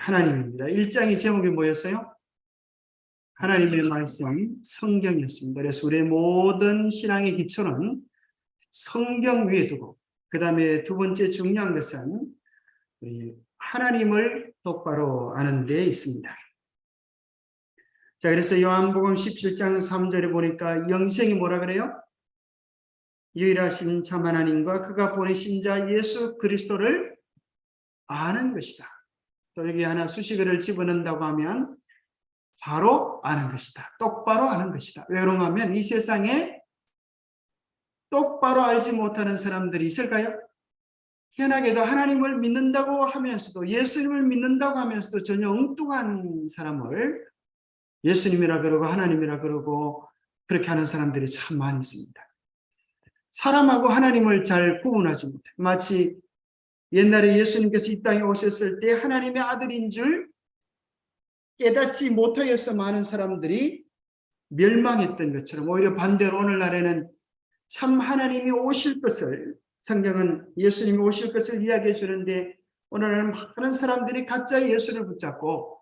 하나님입니다. 1장의 제목이 뭐였어요? 하나님의 말씀, 성경이었습니다. 그래서 우리의 모든 신앙의 기초는 성경 위에 두고, 그 다음에 두 번째 중요한 것은 하나님을 똑바로 아는 데 있습니다. 자, 그래서 요한복음 17장 3절에 보니까 영생이 뭐라 그래요? 유일하신 참 하나님과 그가 보내신 자 예수 그리스도를 아는 것이다. 또 여기 하나 수식어를 집어넣는다고 하면 바로 아는 것이다. 똑바로 아는 것이다. 왜 그런가 하면 이 세상에 똑바로 알지 못하는 사람들이 있을까요? 희한하게도 하나님을 믿는다고 하면서도, 예수님을 믿는다고 하면서도 전혀 엉뚱한 사람을 예수님이라 그러고 하나님이라 그러고 그렇게 하는 사람들이 참 많이 있습니다. 사람하고 하나님을 잘 구분하지 못해. 마치 옛날에 예수님께서 이 땅에 오셨을 때 하나님의 아들인 줄 깨닫지 못하여서 많은 사람들이 멸망했던 것처럼, 오히려 반대로 오늘날에는 참 하나님이 오실 것을, 성경은 예수님이 오실 것을 이야기해 주는데 오늘은 많은 사람들이 가짜 예수를 붙잡고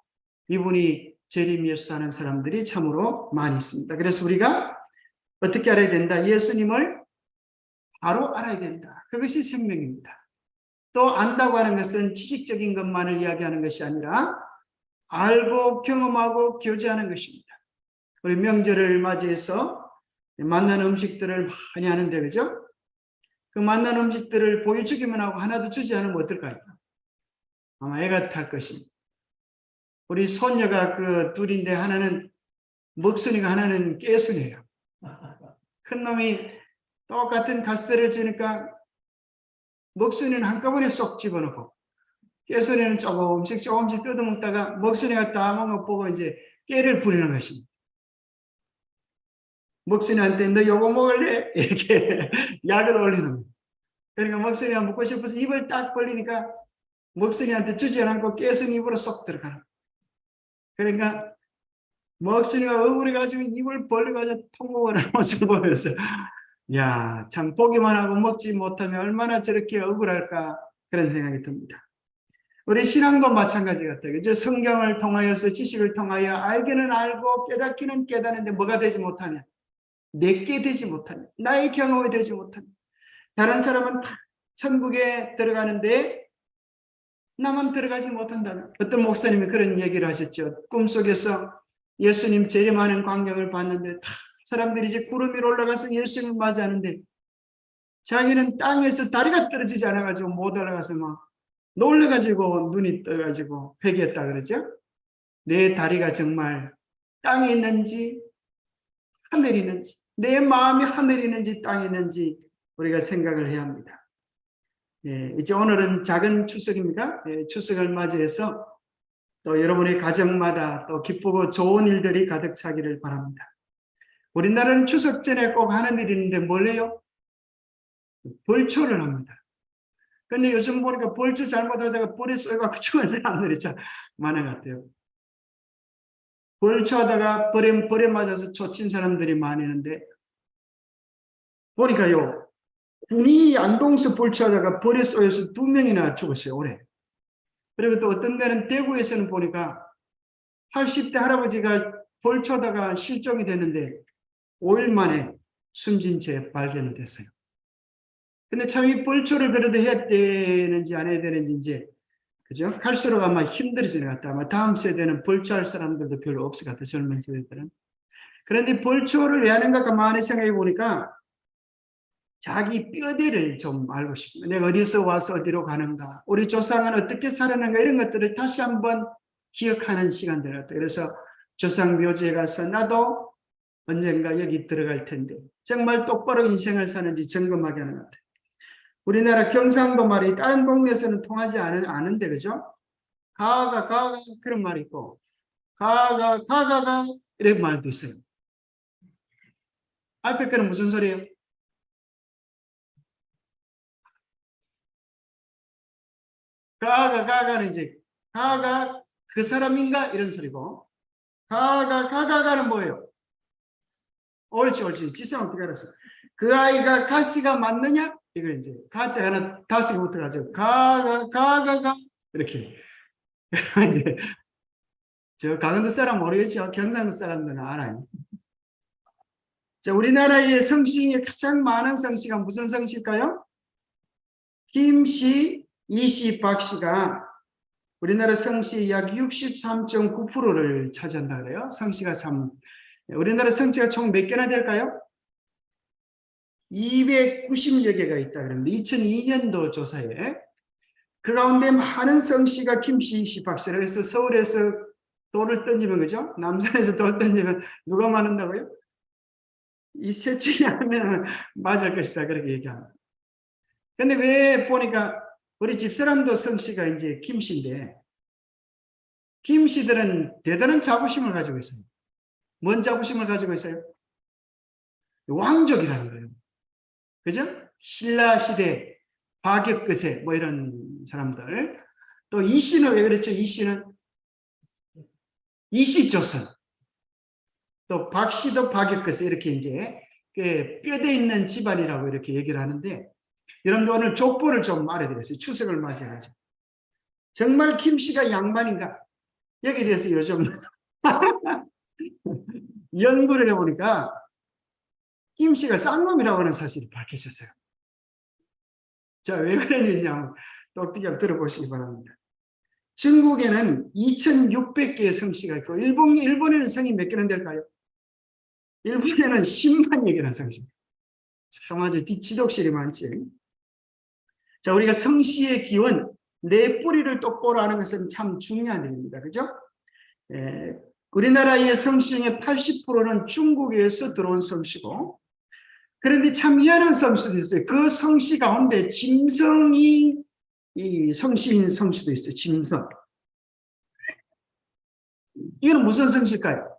이분이 재림 예수라는 사람들이 참으로 많이 있습니다. 그래서 우리가 어떻게 알아야 된다? 예수님을 바로 알아야 된다. 그것이 생명입니다. 또 안다고 하는 것은 지식적인 것만을 이야기하는 것이 아니라 알고 경험하고 교제하는 것입니다. 우리 명절을 맞이해서 만난 음식들을 많이 하는데, 그죠? 그 만난 음식들을 보여주기만 하고 하나도 주지 않으면 어떨까요? 아마 애가 탈 것입니다. 우리 손녀가 그 둘인데 하나는 먹순이가 하나는 깨순이에요. 큰 놈이 똑같은 가스대를 주니까 먹순이는 한꺼번에 쏙 집어넣고 깨순이는 조금씩 뜯어먹다가 먹순이가 다 먹은 거 보고 이제 깨를 부리는 것입니다. 먹순이한테 너 요거 먹을래? 이렇게 약을 올리는 거예요. 그러니까 먹순이가 먹고 싶어서 입을 딱 벌리니까 먹순이한테 주지 않고 깨순이 입으로 쏙 들어가는 거예요. 그러니까 먹순이가 억울해가지고 입을 벌려가지고 통곡하는 모습을 보면서 야, 참 보기만 하고 먹지 못하면 얼마나 저렇게 억울할까, 그런 생각이 듭니다. 우리 신앙도 마찬가지 같아요. 그죠? 성경을 통하여서 지식을 통하여 알기는 알고 깨닫기는 깨닫는데 뭐가 되지 못하냐? 내게 되지 못하냐? 나의 경험이 되지 못하냐? 다른 사람은 다 천국에 들어가는데 나만 들어가지 못한다면, 어떤 목사님이 그런 얘기를 하셨죠. 꿈속에서 예수님 재림하는 광경을 봤는데 다 사람들이 이제 구름 위로 올라가서 예수님을 맞이하는데 자기는 땅에서 다리가 떨어지지 않아가지고 못 올라가서 막 놀래가지고 눈이 떠가지고 회개했다 그러죠. 내 다리가 정말 땅에 있는지 하늘에 있는지, 내 마음이 하늘에 있는지 땅에 있는지 우리가 생각을 해야 합니다. 예, 이제 오늘은 작은 추석입니다. 예, 추석을 맞이해서 또 여러분의 가정마다 또 기쁘고 좋은 일들이 가득 차기를 바랍니다. 우리나라는 추석 전에 꼭 하는 일이 있는데 뭘 해요? 벌초를 합니다. 근데 요즘 보니까 벌초 잘못하다가 벌에 쏘여갖고 죽은 사람들이 참 많은 것 같아요. 벌초하다가 벌에 맞아서 초친 사람들이 많이 있는데, 보니까요, 군이 안동에서 벌초하다가 벌에 쏘여서 2명이나 죽었어요, 올해. 그리고 또 어떤 데는 대구에서는 보니까 80대 할아버지가 벌초하다가 실종이 됐는데 5일 만에 숨진 채 발견이 됐어요. 근데 참 이 벌초를 그래도 해야 되는지 안 해야 되는지 이제, 그죠? 할수록 아마 힘들어지는 것 같다. 아마 다음 세대는 벌초할 사람들도 별로 없을 것 같아요. 젊은 세대들은. 그런데 벌초를 왜 하는가 가만히 생각해 보니까 자기 뼈대를 좀 알고 싶습니다. 내가 어디서 와서 어디로 가는가, 우리 조상은 어떻게 살았는가, 이런 것들을 다시 한번 기억하는 시간들 같아요. 그래서 조상 묘지에 가서 나도 언젠가 여기 들어갈 텐데 정말 똑바로 인생을 사는지 점검하게 하는 것 같아요. 우리나라 경상도 말이 다른 동네에서는 통하지 않은데, 그죠? 가가 그런 말이 있고 가가 이런 말도 있어요. 앞에 거는 무슨 소리예요? 가가는 이제 가가 그 사람인가 이런 소리고, 가가는 뭐예요? 옳지 지성 어떻게 알았어? 그 아이가 가시가 맞느냐? 이거 이제 가짜 하나 다섯개 붙어가지고 가가 이렇게 이제 저 강원도 사람 모르겠죠? 경상도 사람들은 알아요. 자, 우리나라의 성씨 중에 가장 많은 성씨가 무슨 성씨일까요? 김씨, 이씨, 박씨가 우리나라 성씨 약 63.9%를 차지한다 그래요. 성씨가 참 우리나라 성씨가 총 몇 개나 될까요? 290여 개가 있다 그러는데 2002년도 조사에 그 가운데 많은 성씨가 김씨, 이씨, 박씨라 해서 서울에서 돌을 던지면 그죠? 남산에서 돌 던지면 누가 많은다고요? 이 셋 중에 하면 맞을 것이다 그렇게 얘기합니다. 근데 왜 보니까 우리 집사람도 성씨가 이제 김씨인데 김씨들은 대단한 자부심을 가지고 있어요. 뭔 자부심을 가지고 있어요? 왕족이라는 거예요. 그죠? 신라 시대 박역거세 뭐 이런 사람들. 또 이씨는 왜 그랬죠? 이씨는 이씨조선. 또 박씨도 박역거세 이렇게 이제 뼈대 있는 집안이라고 이렇게 얘기를 하는데 여러분들 오늘 족보를 좀 알아드렸어요. 추석을 맞이해가지고. 정말 김씨가 양반인가? 여기에 대해서 요즘 연구를 해보니까 김씨가 쌍놈이라고 하는 사실이 밝혀졌어요. 자, 왜 그런지 한번 똑띠게 들어보시기 바랍니다. 중국에는 2,600개의 성씨가 있고 일본에는 성이 몇 개나 될까요? 일본에는 10만여 개나 성씨. 참 아주 지독실이 많지. 자, 우리가 성씨의 기원, 내 뿌리를 똑바로 아는 것은 참 중요한 일입니다. 그죠? 우리나라의 성씨 중에 80%는 중국에서 들어온 성씨고, 그런데 참 희한한 성씨도 있어요. 그 성씨 가운데 짐승이 이 성씨인 성씨도 있어요. 짐승. 이거는 무슨 성씨일까요?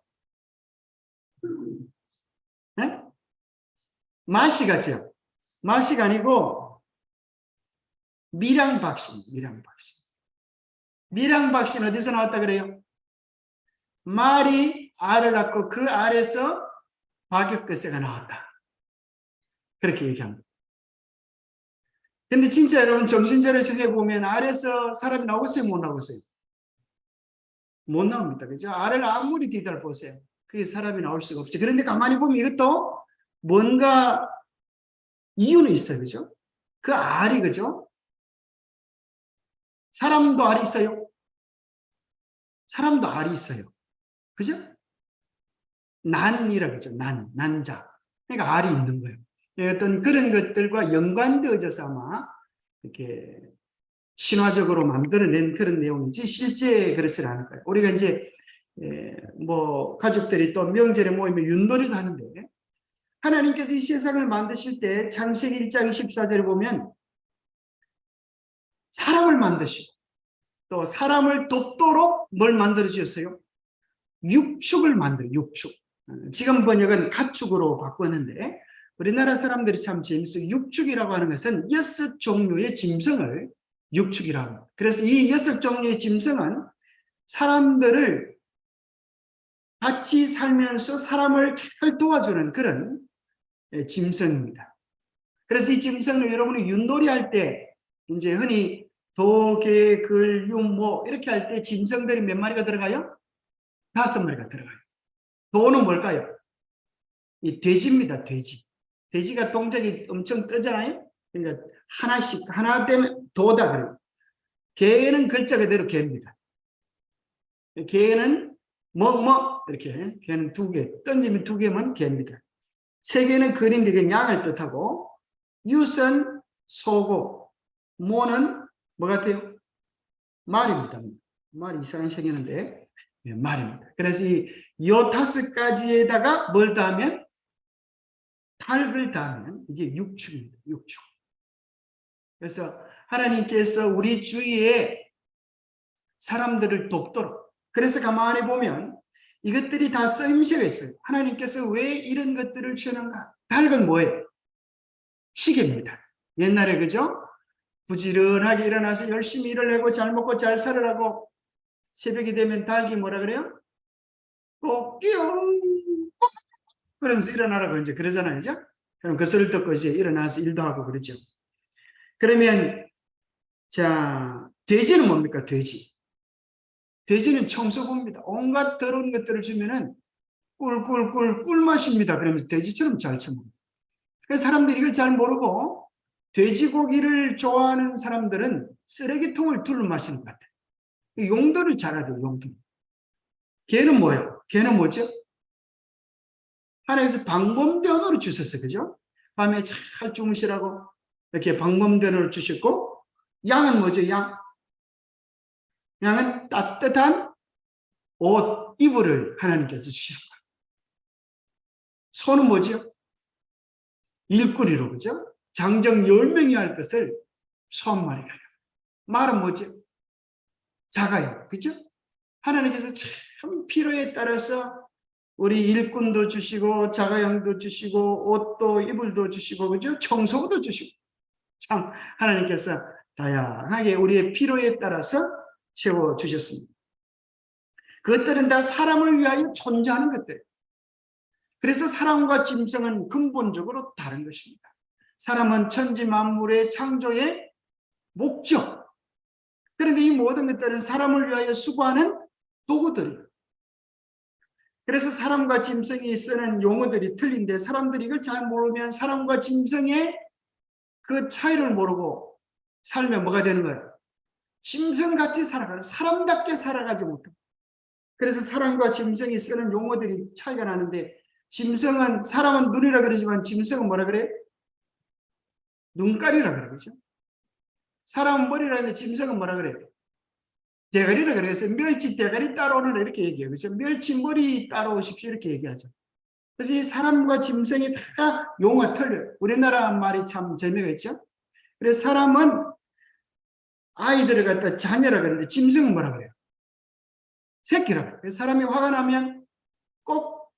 네? 마씨 같죠? 마씨가 아니고 미량박씨. 미량박씨. 미량박씨는 어디서 나왔다 그래요? 말이 알을 낳고 그 알에서 박역거세가 나왔다. 그렇게 얘기합니다. 근데 진짜 여러분 정신차려 생각해보면 알에서 사람이 나오겠어요? 못 나오겠어요? 못 나옵니다. 그죠? 알을 아무리 뒤달보세요. 그게 사람이 나올 수가 없죠. 그런데 가만히 보면 이것도 뭔가 이유는 있어요. 그죠? 그 알이 그죠? 사람도 알이 있어요? 사람도 알이 있어요. 그죠? 난이라 그러죠. 난자. 그러니까 알이 있는 거예요. 어떤 그런 것들과 연관되어져서 아마 이렇게 신화적으로 만들어낸 그런 내용인지 실제 그렇지 않을 거예요. 우리가 이제 뭐 가족들이 또 명절에 모이면 윷놀이도 하는데 하나님께서 이 세상을 만드실 때 창세기 1장 14절에 보면 사람을 만드시고 또 사람을 돕도록 뭘 만들어 주셨어요? 육축을 만들어요. 육축. 지금 번역은 가축으로 바꿨는데 우리나라 사람들이 참 재밌어요. 육축이라고 하는 것은 6종류의 짐승을 육축이라고 합니다. 그래서 이 6종류의 짐승은 사람들을 같이 살면서 사람을 잘 도와주는 그런 짐승입니다. 그래서 이 짐승을 여러분이 윷놀이 할 때 이제 흔히 도, 개, 글, 윷, 모 이렇게 할 때 짐승들이 몇 마리가 들어가요? 5마리가 들어가요. 도는 뭘까요? 이 돼지입니다. 돼지. 돼지가 동작이 엄청 뜨잖아요. 그러니까 하나씩 하나 되면 도다 그래요. 개는 글자 그대로 개입니다. 개는 뭐 이렇게 개는 2개 던지면 2개면 개입니다. 3개는 그림되게 양을 뜻하고 윷은 소고 모는 뭐 같아요? 말입니다. 말이 이상하게 생겼는데 말입니다. 그래서 이 5가지에다가 뭘 더하면 닭을 더하면 이게 육축입니다. 육축. 그래서 하나님께서 우리 주위에 사람들을 돕도록 그래서 가만히 보면 이것들이 다 쓰임새가 있어요. 하나님께서 왜 이런 것들을 주는가? 닭은 뭐예요? 시계입니다. 옛날에 그죠? 부지런하게 일어나서 열심히 일을 하고 잘 먹고 잘 살으라고 새벽이 되면 닭이 뭐라 그래요? 꼭끼용 그러면서 일어나라고 이제 그러잖아요. 그죠? 그럼 그 소리를 듣고 이제 일어나서 일도 하고 그러죠. 그러면 자 돼지는 뭡니까? 돼지. 돼지는 청소부입니다. 온갖 더러운 것들을 주면은 꿀꿀꿀 꿀맛입니다. 그러면서 돼지처럼 잘 처먹어요. 그래서 사람들이 이걸 잘 모르고 돼지고기를 좋아하는 사람들은 쓰레기통을 둘러 마시는 것 같아요. 용도를 잘 알아요. 용도. 개는 뭐예요? 개는 뭐죠? 하나님께서 방범대원으로 주셨어요. 그죠? 밤에 잘 주무시라고 이렇게 방범대원으로 주셨고, 양은 뭐죠? 양은 따뜻한 옷, 이불을 하나님께서 주시는 거예요. 소는 뭐죠? 일꾼이로, 그죠? 장정 10명이 할 것을 소 한 마리가 해요. 말은 뭐죠? 작아요. 그죠? 하나님께서 참 필요에 따라서 우리 일꾼도 주시고 자가용도 주시고 옷도 이불도 주시고 그죠? 청소부도 주시고 참 하나님께서 다양하게 우리의 필요에 따라서 채워주셨습니다. 그것들은 다 사람을 위하여 존재하는 것들. 그래서 사람과 짐승은 근본적으로 다른 것입니다. 사람은 천지 만물의 창조의 목적. 그런데 이 모든 것들은 사람을 위하여 수고하는 도구들이에요. 그래서 사람과 짐승이 쓰는 용어들이 틀린데 사람들이 이걸 잘 모르면 사람과 짐승의 그 차이를 모르고 살면 뭐가 되는 거예요? 짐승같이 살아가는, 사람답게 살아가지 못해요. 그래서 사람과 짐승이 쓰는 용어들이 차이가 나는데 짐승은, 사람은 눈이라 그러지만 짐승은 뭐라 그래요? 눈깔이라 그래요. 그렇죠? 사람은 머리라 하는데 짐승은 뭐라 그래요? 대가리라 그래서 멸치 대가리 따라오는 이렇게 얘기해요. 그렇죠? 멸치 머리 따라오십시오 이렇게 얘기하죠. 그래서 이 사람과 짐승이 다 용어가 틀려요. 우리나라 말이 참 재미가 있죠. 그래서 사람은 아이들을 갖다 자녀라 그러는데 짐승은 뭐라 그래요? 새끼라 그래요. 그래서 사람이 화가 나면 꼭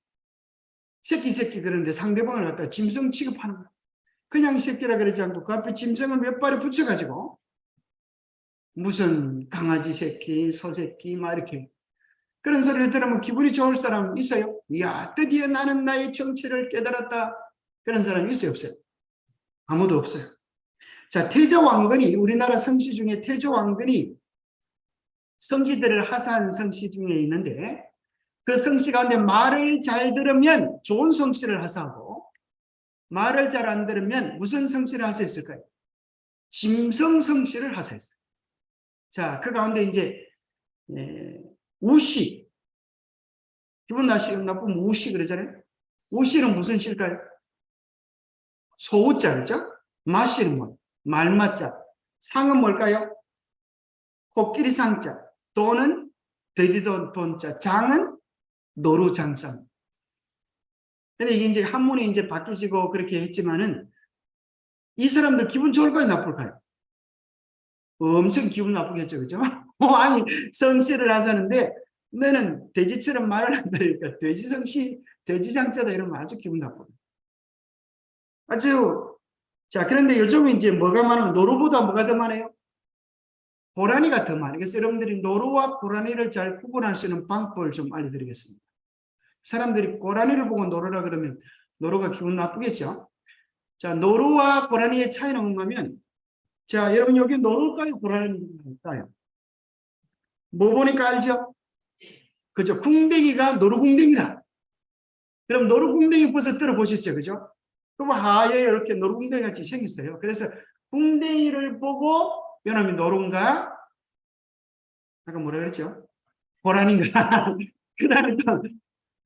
새끼 그러는데 상대방을 갖다 짐승 취급하는 거예요. 그냥 새끼라 그러지 않고 그 앞에 짐승을 몇 발에 붙여가지고 무슨 강아지 새끼, 소 새끼 막 이렇게 그런 소리를 들으면 기분이 좋을 사람 있어요? 이야, 드디어 나는 나의 정체를 깨달았다. 그런 사람이 있어요? 없어요? 아무도 없어요. 자, 태조왕건이, 우리나라 성씨 중에 태조왕건이 성씨들을 하사한 성씨 중에 있는데 그 성씨 가운데 말을 잘 들으면 좋은 성씨를 하사하고 말을 잘 안 들으면 무슨 성씨를 하사했을까요? 짐승 성씨를 하사했어요. 자, 그 가운데 이제 우씨, 기분 나쁘면 우씨 그러잖아요. 우씨는 무슨 씨일까요? 소우자, 그죠? 마씨는 뭐? 말마자. 상은 뭘까요? 코끼리 상자. 돈은 돼지돈 돈자. 장은 노루장상. 근데 이게 이제 한문이 이제 바뀌시고 그렇게 했지만은 이 사람들 기분 좋을까요? 나쁠까요? 엄청 기분 나쁘겠죠, 그죠? 아니, 성씨를 하자는데 너는 돼지처럼 말을 한다니까 돼지 성씨, 돼지 장자다 이러면 아주 기분 나쁘다. 아주. 자, 그런데 요즘은 이제 뭐가 많으면 노루보다 뭐가 더 많아요? 고라니가 더 많아요. 그래서 여러분들이 노루와 고라니를 잘 구분할 수 있는 방법을 좀 알려드리겠습니다. 사람들이 고라니를 보고 노루라 그러면 노루가 기분 나쁘겠죠? 자, 노루와 고라니의 차이는 뭐냐면, 자, 여러분 여기 노루일까요? 고라니일까요? 뭐 보니까 알죠? 그죠? 궁뎅이가 노루궁뎅이라. 그럼 노루궁뎅이 벌써 들어보셨죠? 그죠? 그럼 하얘 이렇게 노루궁뎅이 같이 생겼어요. 그래서 궁뎅이를 보고 요놈이 노루인가? 아까 뭐라 그랬죠? 고라니인가?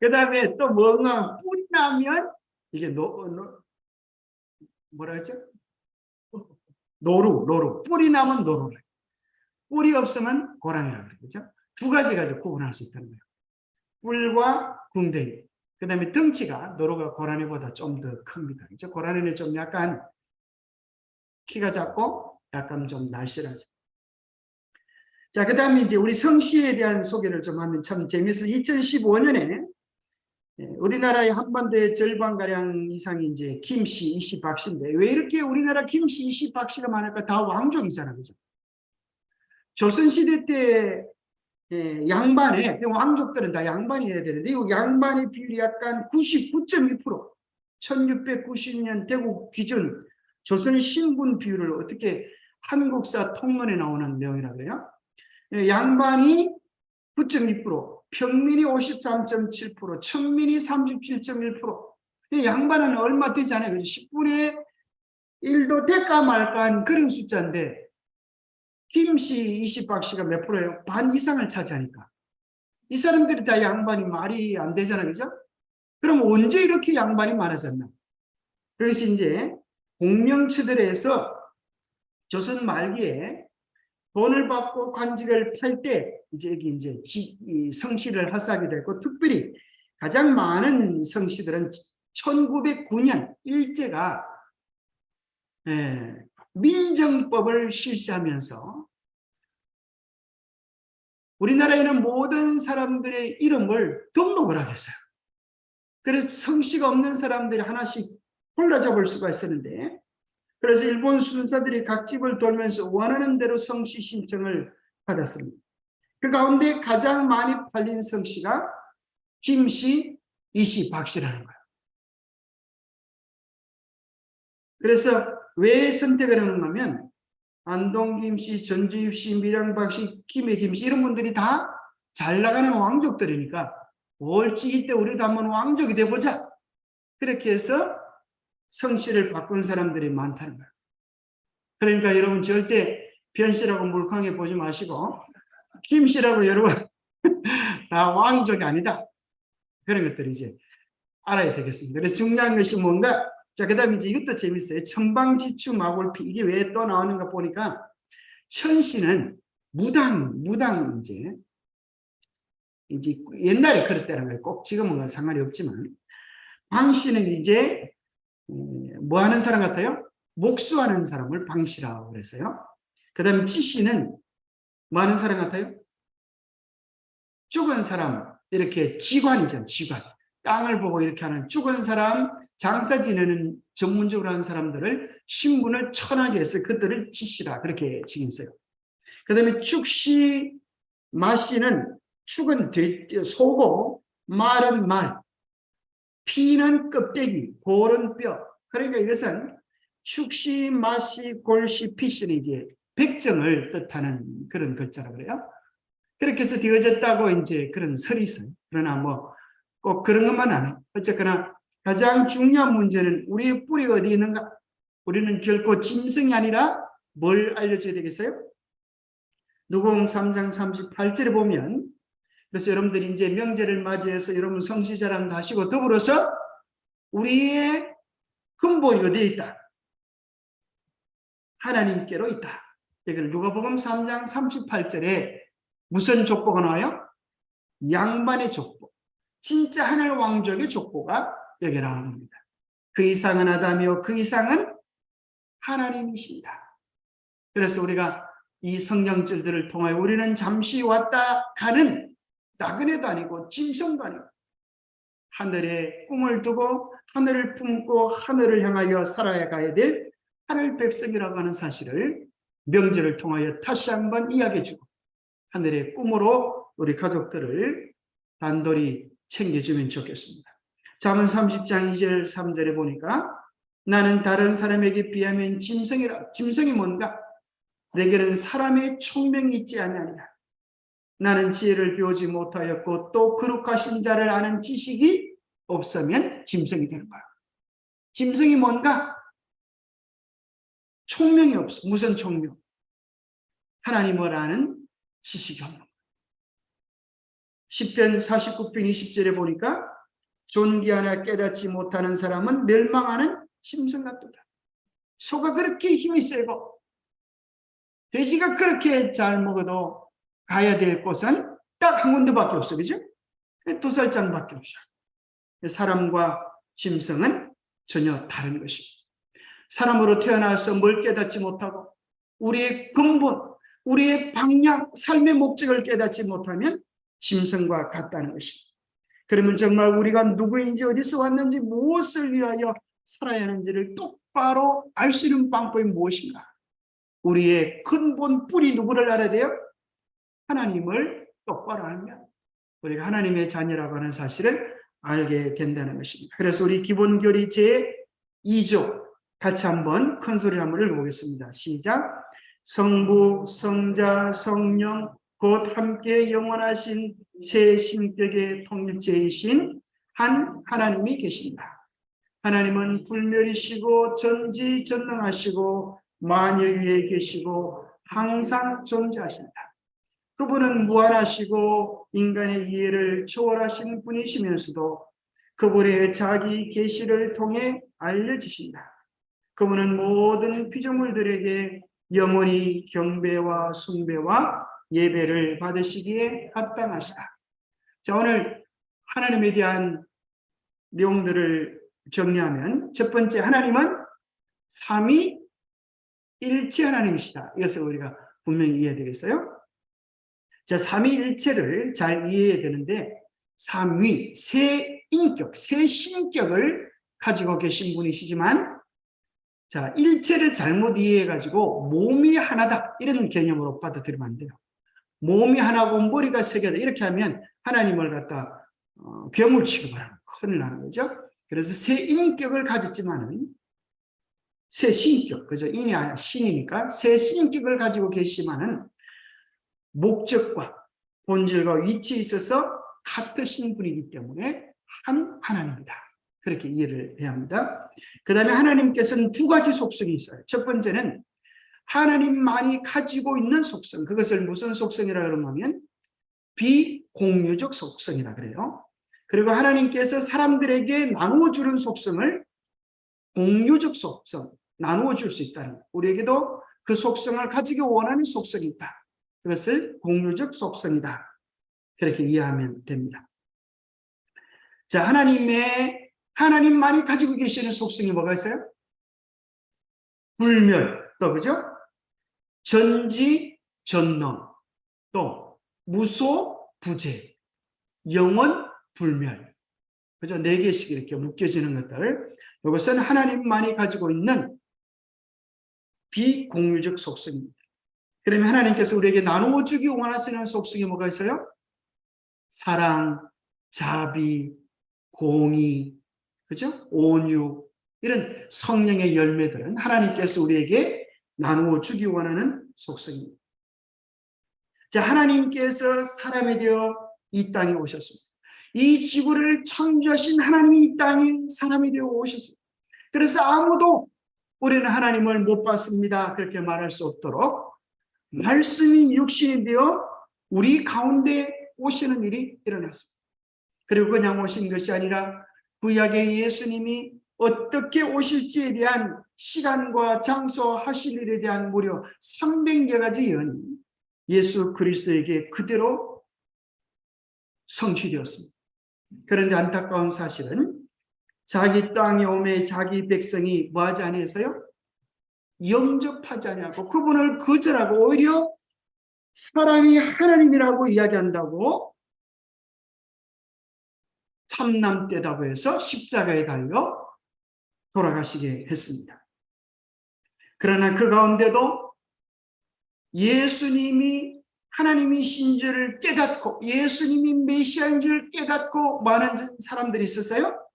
그 다음에 또 뭔가 뿔이 나면 이게 뭐라 했죠? 노루. 뿔이 나면 노루래. 뿔이 없으면 고라니라 그래요. 그죠? 두 가지 가지고 구분할 수 있다는 거예요. 뿔과 궁뎅이. 그 다음에 덩치가 노루가 고라니보다 좀 더 큽니다. 그죠? 고라니는 좀 약간 키가 작고 약간 좀 날씬하죠. 자, 그 다음에 이제 우리 성씨에 대한 소개를 좀 하면 참 재미있어요. 2015년에 우리나라의 한반도의 절반가량 이상이 이제 김씨, 이씨, 박씨인데 왜 이렇게 우리나라 김씨, 이씨, 박씨가 많을까? 다 왕족이잖아요. 그죠? 조선시대 때 양반에, 왕족들은 다 양반이어야 되는데 이 양반의 비율이 약간 99.2%, 1690년 대국 기준 조선 신분 비율을 어떻게 한국사 통론에 나오는 내용이라 그래요. 양반이 9.2%, 평민이 53.7%, 천민이 37.1%. 이 양반은 얼마 되지 않아요. 10분의 1도 될까 말까한 그런 숫자인데 김씨, 이씨박씨가 몇 프로예요? 반 이상을 차지하니까. 이 사람들이 다 양반이 말이 안 되잖아요. 그죠? 그럼 언제 이렇게 양반이 많아졌나? 그래서 이제 공명처들에서 조선 말기에 돈을 받고 관직을 팔 때 이제 여기 이제 성씨를 하사하게 되고, 특별히 가장 많은 성씨들은 1909년 일제가 민정법을 실시하면서 우리나라에는 모든 사람들의 이름을 등록을 하게 했어요. 그래서 성씨가 없는 사람들이 하나씩 골라 잡을 수가 있었는데, 그래서 일본 순사들이 각 집을 돌면서 원하는 대로 성씨 신청을 받았습니다. 그 가운데 가장 많이 팔린 성씨가 김씨, 이씨, 박씨라는 거예요. 그래서 왜 선택을 하는가 하면 안동 김씨, 전주입 씨, 밀양 씨, 김해 김씨 이런 분들이 다 잘 나가는 왕족들이니까 올지기 때 우리도 한번 왕족이 돼보자. 그렇게 해서 성씨를 바꾼 사람들이 많다는 거예요. 그러니까 여러분 절대 변씨라고 물컹해 보지 마시고 김씨라고 여러분 다 왕족이 아니다. 그런 것들을 이제 알아야 되겠습니다. 그래서 중요한 것이 뭔가, 자, 그 다음에 이제 이것도 재밌어요. 천방지추 마골피. 이게 왜 또 나오는가 보니까 천씨는 무당 이제 옛날에 그랬다는 거예요. 꼭 지금은 상관이 없지만. 방씨는 이제 뭐 하는 사람 같아요? 목수하는 사람을 방씨라고 그랬어요. 그 다음에 지씨는 뭐 하는 사람 같아요? 죽은 사람, 이렇게 직관이죠. 직관. 땅을 보고 이렇게 하는 죽은 사람, 장사 지내는 전문적으로 하는 사람들을 신분을 천하게 해서 그들을 지씨라 그렇게 칭했어요. 그 다음에 축씨, 마씨는 축은 소고, 말은 말, 피는 껍데기, 골은 뼈. 그러니까 이것은 축씨, 마씨, 골씨, 피씨는 이게 백정을 뜻하는 그런 글자라고 그래요. 그렇게 해서 되어졌다고 이제 그런 설이 있어요. 그러나 뭐 꼭 그런 것만 안 해요. 어쨌거나 가장 중요한 문제는 우리의 뿌리가 어디 있는가? 우리는 결코 짐승이 아니라 뭘 알려줘야 되겠어요? 누가복음 3장 38절에 보면, 그래서 여러분들이 이제 명절을 맞이해서 여러분 성시 자랑도 하시고 더불어서 우리의 근본이 어디에 있다? 하나님께로 있다. 이걸 누가복음 3장 38절에 무슨 족보가 나와요? 양반의 족보. 진짜 하늘 왕족의 족보가 여기 나오는 겁니다. 그 이상은 아담이요 그 이상은 하나님이십니다. 그래서 우리가 이 성경절들을 통하여 우리는 잠시 왔다 가는 나그네도 아니고 짐승도 아니고 하늘에 꿈을 두고 하늘을 품고 하늘을 향하여 살아가야 될 하늘 백성이라고 하는 사실을 명절을 통하여 다시 한번 이야기해주고 하늘의 꿈으로 우리 가족들을 단돌이 챙겨주면 좋겠습니다. 잠언 30장 2절 3절에 보니까 나는 다른 사람에게 비하면 짐승이라. 짐승이 뭔가? 내게는 사람의 총명이 있지 아니하냐. 나는 지혜를 배우지 못하였고 또 거룩하신 자를 아는 지식이 없으면 짐승이 되는 거야. 짐승이 뭔가? 총명이 없어. 무슨 총명? 하나님을 아는 지식이 없는 거야. 시편 49편 20절에 보니까 존귀하나 깨닫지 못하는 사람은 멸망하는 짐승 같도다. 소가 그렇게 힘이 세고 돼지가 그렇게 잘 먹어도 가야 될 곳은 딱 한 군데밖에 없어. 그죠? 2살장밖에 없어. 사람과 짐승은 전혀 다른 것입니다. 사람으로 태어나서 뭘 깨닫지 못하고 우리의 근본, 우리의 방향, 삶의 목적을 깨닫지 못하면 짐승과 같다는 것입니다. 그러면 정말 우리가 누구인지 어디서 왔는지 무엇을 위하여 살아야 하는지를 똑바로 알 수 있는 방법이 무엇인가? 우리의 근본 뿌리 누구를 알아야 돼요? 하나님을 똑바로 알면 우리가 하나님의 자녀라고 하는 사실을 알게 된다는 것입니다. 그래서 우리 기본교리 제2조 같이 한번 큰 소리로 한번 읽어보겠습니다. 시작. 성부, 성자, 성령, 곧 함께 영원하신 새 신격의 통일체이신 한 하나님이 계십니다. 하나님은 불멸이시고 전지전능하시고 만유 위에 계시고 항상 존재하십니다. 그분은 무한하시고 인간의 이해를 초월하신 분이시면서도 그분의 자기 계시를 통해 알려주신다. 그분은 모든 피조물들에게 영원히 경배와 숭배와 예배를 받으시기에 합당하시다. 자, 오늘 하나님에 대한 내용들을 정리하면 첫 번째, 하나님은 삼위일체 하나님이시다. 이것을 우리가 분명히 이해해야 되겠어요? 자, 삼위일체를 잘 이해해야 되는데 삼위, 세 인격, 세 신격을 가지고 계신 분이시지만 자, 일체를 잘못 이해해가지고 몸이 하나다 이런 개념으로 받아들이면 안 돼요. 몸이 하나고 머리가 세 개다 이렇게 하면 하나님을 갖다 괴물 취급을 하는 큰일 나는 거죠. 그래서 세 인격을 가졌지만은 세 신격, 그죠? 인이 아니라 신이니까 세 신격을 가지고 계시지만은 목적과 본질과 위치에 있어서 같으신 분이기 때문에 한 하나님이다. 그렇게 이해를 해야 합니다. 그 다음에 하나님께서는 두 가지 속성이 있어요. 첫 번째는 하나님만이 가지고 있는 속성. 그것을 무슨 속성이라 그러면 비공유적 속성이라 그래요. 그리고 하나님께서 사람들에게 나누어 주는 속성을 공유적 속성, 나누어 줄 수 있다는 거예요. 우리에게도 그 속성을 가지기 원하는 속성이 있다. 그것을 공유적 속성이다. 그렇게 이해하면 됩니다. 자, 하나님만이 가지고 계시는 속성이 뭐가 있어요? 불멸, 또 그죠? 전지, 전능, 또 무소, 부재, 영원, 불멸. 그죠? 네 개씩 이렇게 묶여지는 것들. 이것은 하나님만이 가지고 있는 비공유적 속성입니다. 그러면 하나님께서 우리에게 나누어 주기 원하시는 속성이 뭐가 있어요? 사랑, 자비, 공의, 그죠? 온유, 이런 성령의 열매들은 하나님께서 우리에게 나누어 주기 원하는 속성입니다. 자, 하나님께서 사람이 되어 이 땅에 오셨습니다. 이 지구를 창조하신 하나님이 이 땅에 사람이 되어 오셨습니다. 그래서 아무도 우리는 하나님을 못 봤습니다. 그렇게 말할 수 없도록 말씀이 육신이 되어 우리 가운데 오시는 일이 일어났습니다. 그리고 그냥 오신 것이 아니라 구약의 예수님이 어떻게 오실지에 대한 시간과 장소 하실 일에 대한 무려 300여 가지 예언이 예수 그리스도에게 그대로 성취되었습니다. 그런데 안타까운 사실은 자기 땅에 오매 자기 백성이 뭐하지 아니해서요? 영접하지 아니하고 그분을 거절하고 오히려 사람이 하나님이라고 이야기한다고 참남되다고 해서 십자가에 달려 돌아가시게 했습니다. 그러나 그 가운데도 예수님이 하나님이신 줄을 깨닫고 예수님이 메시아인 줄 깨닫고 많은 사람들이 있었어요.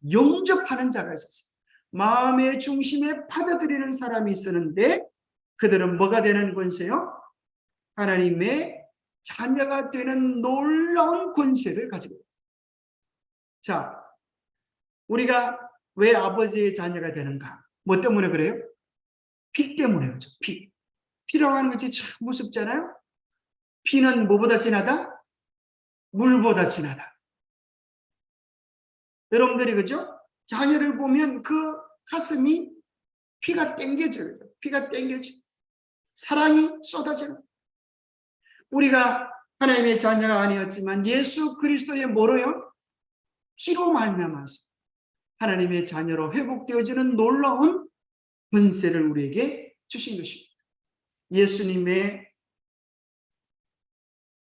영접하는 자가 있었어요. 마음의 중심에 받아들이는 사람이 있었는데 그들은 뭐가 되는 권세요? 하나님의 자녀가 되는 놀라운 권세를 가지고 있습니다. 자, 우리가 왜 아버지의 자녀가 되는가? 뭐 때문에 그래요? 피 때문에 그렇죠. 피. 피라고 하는 것이 참 무섭잖아요. 피는 뭐보다 진하다? 물보다 진하다. 여러분들이 그죠? 자녀를 보면 그 가슴이 피가 땡겨져요. 피가 땡겨져. 사랑이 쏟아져요. 우리가 하나님의 자녀가 아니었지만 예수 그리스도의 뭐로요? 피로 말미암아서 하나님의 자녀로 회복되어지는 놀라운 권세를 우리에게 주신 것입니다. 예수님의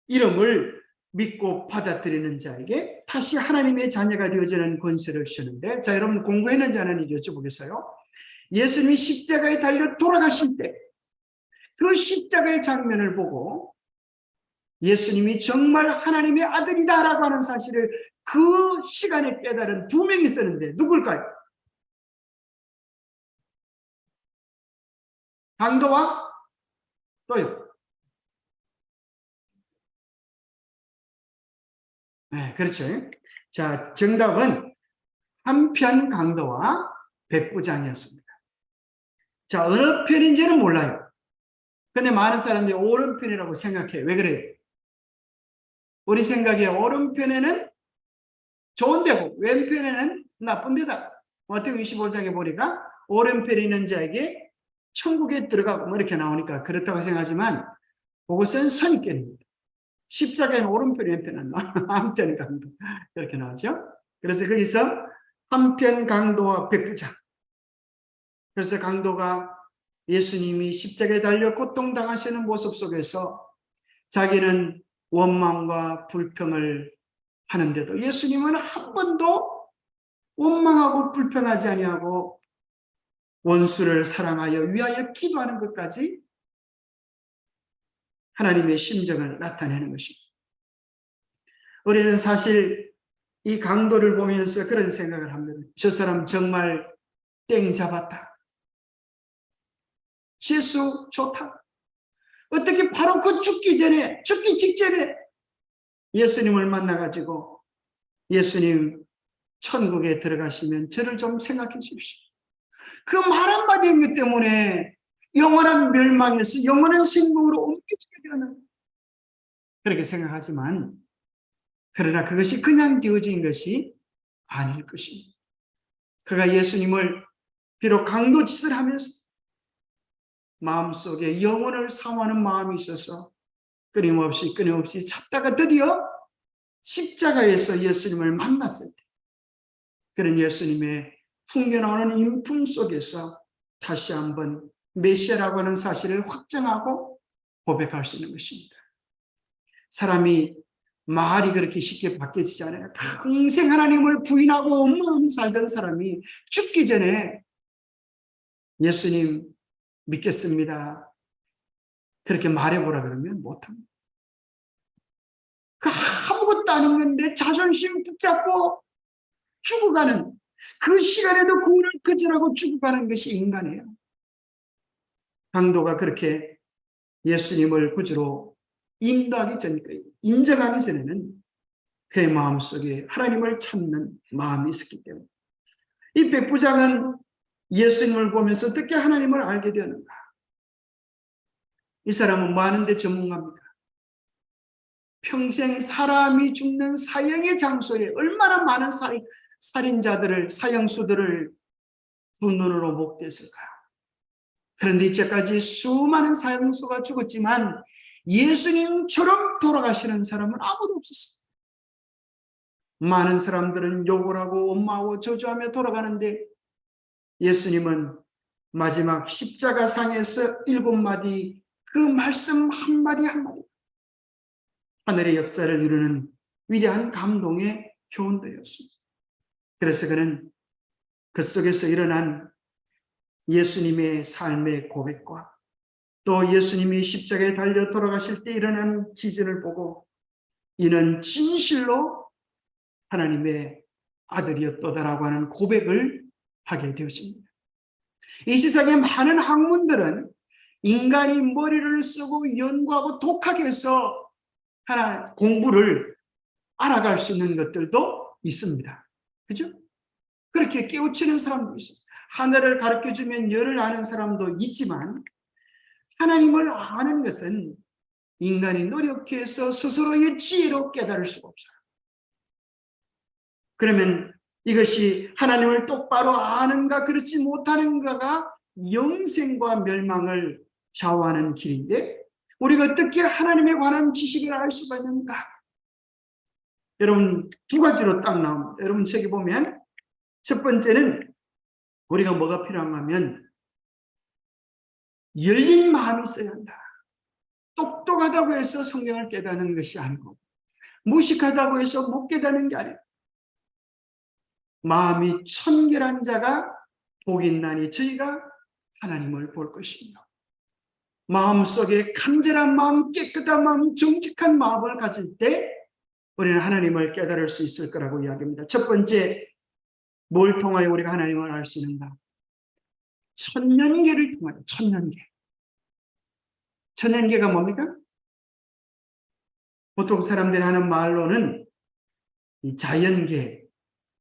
이름을 믿고 받아들이는 자에게 다시 하나님의 자녀가 되어지는 권세를 주시는데, 자, 여러분 공부했는지 안 했는지 여쭤보겠어요? 예수님이 십자가에 달려 돌아가실 때 그 십자가의 장면을 보고 예수님이 정말 하나님의 아들이다라고 하는 사실을 그 시간에 깨달은 두 명이 있었는데 누굴까요? 강도와 또요. 네, 그렇죠. 자, 정답은 한편 강도와 백부장이었습니다. 자, 어느 편인지는 몰라요. 근데 많은 사람들이 오른편이라고 생각해. 왜 그래요? 우리 생각에 오른편에는 좋은 데고 왼편에는 나쁜 데다. 마태복음 25장에 보니까 오른편에 있는 자에게 천국에 들어가고 뭐 이렇게 나오니까 그렇다고 생각하지만 그것은 선입견입니다. 십자가에는 오른편 왼편은 한편 강도 이렇게 나오죠. 그래서 거기서 한편 강도와 백부장. 그래서 강도가 예수님이 십자가에 달려 고통당하시는 모습 속에서 자기는 원망과 불평을 하는데도 예수님은 한 번도 원망하고 불평하지 아니하고 원수를 사랑하여 위하여 기도하는 것까지 하나님의 심정을 나타내는 것입니다. 우리는 사실 이 강도를 보면서 그런 생각을 합니다. 저 사람 정말 땡 잡았다. 실수 좋다. 어떻게 바로 그 죽기 직전에 예수님을 만나가지고 예수님 천국에 들어가시면 저를 좀 생각해 주십시오. 그 말 한마디인 것 때문에 영원한 멸망에서 영원한 생명으로 옮겨지게 되는 그렇게 생각하지만 그러나 그것이 그냥 되어진 것이 아닐 것입니다. 그가 예수님을 비록 강도짓을 하면서 마음속에 영혼을 사모하는 마음이 있어서 끊임없이 찾다가 드디어 십자가에서 예수님을 만났을 때 그런 예수님의 풍겨나오는 인품 속에서 다시 한번 메시아라고 하는 사실을 확정하고 고백할 수 있는 것입니다. 사람이 말이 그렇게 쉽게 바뀌어지지 않아요. 평생 하나님을 부인하고 원망하며 살던 사람이 죽기 전에 예수님 믿겠습니다. 그렇게 말해보라 그러면 못합니다. 그 아무것도 안 했는데 자존심 붙잡고 죽어가는 그 시간에도 구원을 거절하고 죽어가는 것이 인간이에요. 강도가 그렇게 예수님을 구주로 인도하기 전까지 인정하기 전에는 그의 마음속에 하나님을 찾는 마음이 있었기 때문에 이 백부장은 예수님을 보면서 어떻게 하나님을 알게 되었는가? 이 사람은 뭐 하는데 전문가입니까? 평생 사람이 죽는 사형의 장소에 얼마나 많은 살인자들을 사형수들을 두 눈으로 목도했을까요? 그런데 이제까지 수많은 사형수가 죽었지만 예수님처럼 돌아가시는 사람은 아무도 없었습니다. 많은 사람들은 욕을 하고 원망하고 저주하며 돌아가는데 예수님은 마지막 십자가상에서 7마디 그 말씀 한마디 한마디 하늘의 역사를 이루는 위대한 감동의 교훈들이었습니다. 그래서 그는 그 속에서 일어난 예수님의 삶의 고백과 또 예수님이 십자가에 달려 돌아가실 때 일어난 지진을 보고 이는 진실로 하나님의 아들이었다라고 하는 고백을 하게 되었습니다. 이 세상의 많은 학문들은 인간이 머리를 쓰고 연구하고 독하게 해서 하나 공부를 알아갈 수 있는 것들도 있습니다. 그죠? 그렇게 깨우치는 사람도 있습니다. 하늘을 가르쳐주면 열을 아는 사람도 있지만 하나님을 아는 것은 인간이 노력해서 스스로의 지혜로 깨달을 수가 없어요. 그러면 이것이 하나님을 똑바로 아는가 그렇지 못하는가가 영생과 멸망을 좌우하는 길인데 우리가 어떻게 하나님에 관한 지식을 알 수가 있는가? 여러분 두 가지로 딱 나옵니다. 여러분 책에 보면 첫 번째는 우리가 뭐가 필요한가 하면 열린 마음이 있어야 한다. 똑똑하다고 해서 성경을 깨닫는 것이 아니고 무식하다고 해서 못 깨닫는 게 아니에요. 마음이 청결한 자가 복이 있나니 저희가 하나님을 볼 것입니다. 마음속에 간절한 마음, 깨끗한 마음, 정직한 마음을 가질 때 우리는 하나님을 깨달을 수 있을 거라고 이야기합니다. 첫 번째, 뭘 통하여 우리가 하나님을 알 수 있는가? 천년계를 통하여, 천년계. 천년계가 뭡니까? 보통 사람들이 하는 말로는 이 자연계,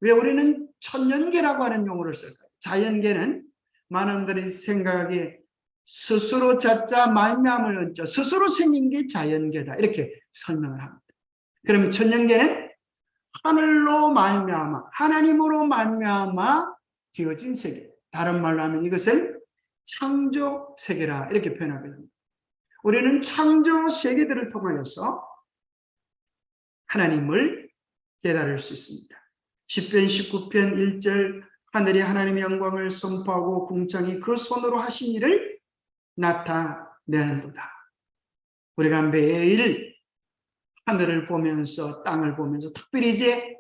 왜 우리는 천연계라고 하는 용어를 쓸까요? 자연계는 많은 분들이 생각하기에 스스로 자자 말미암을 얻자, 스스로 생긴 게 자연계다, 이렇게 설명을 합니다. 그럼 천연계는 하늘로 말미암아, 하나님으로 말미암아 되어진 세계, 다른 말로 하면 이것을 창조 세계라 이렇게 표현하게 됩니다. 우리는 창조 세계들을 통하여서 하나님을 깨달을 수 있습니다. 시편 19편 1절, 하늘이 하나님의 영광을 선포하고 궁창이 그 손으로 하신 일을 나타내는도다. 우리가 매일 하늘을 보면서 땅을 보면서, 특별히 이제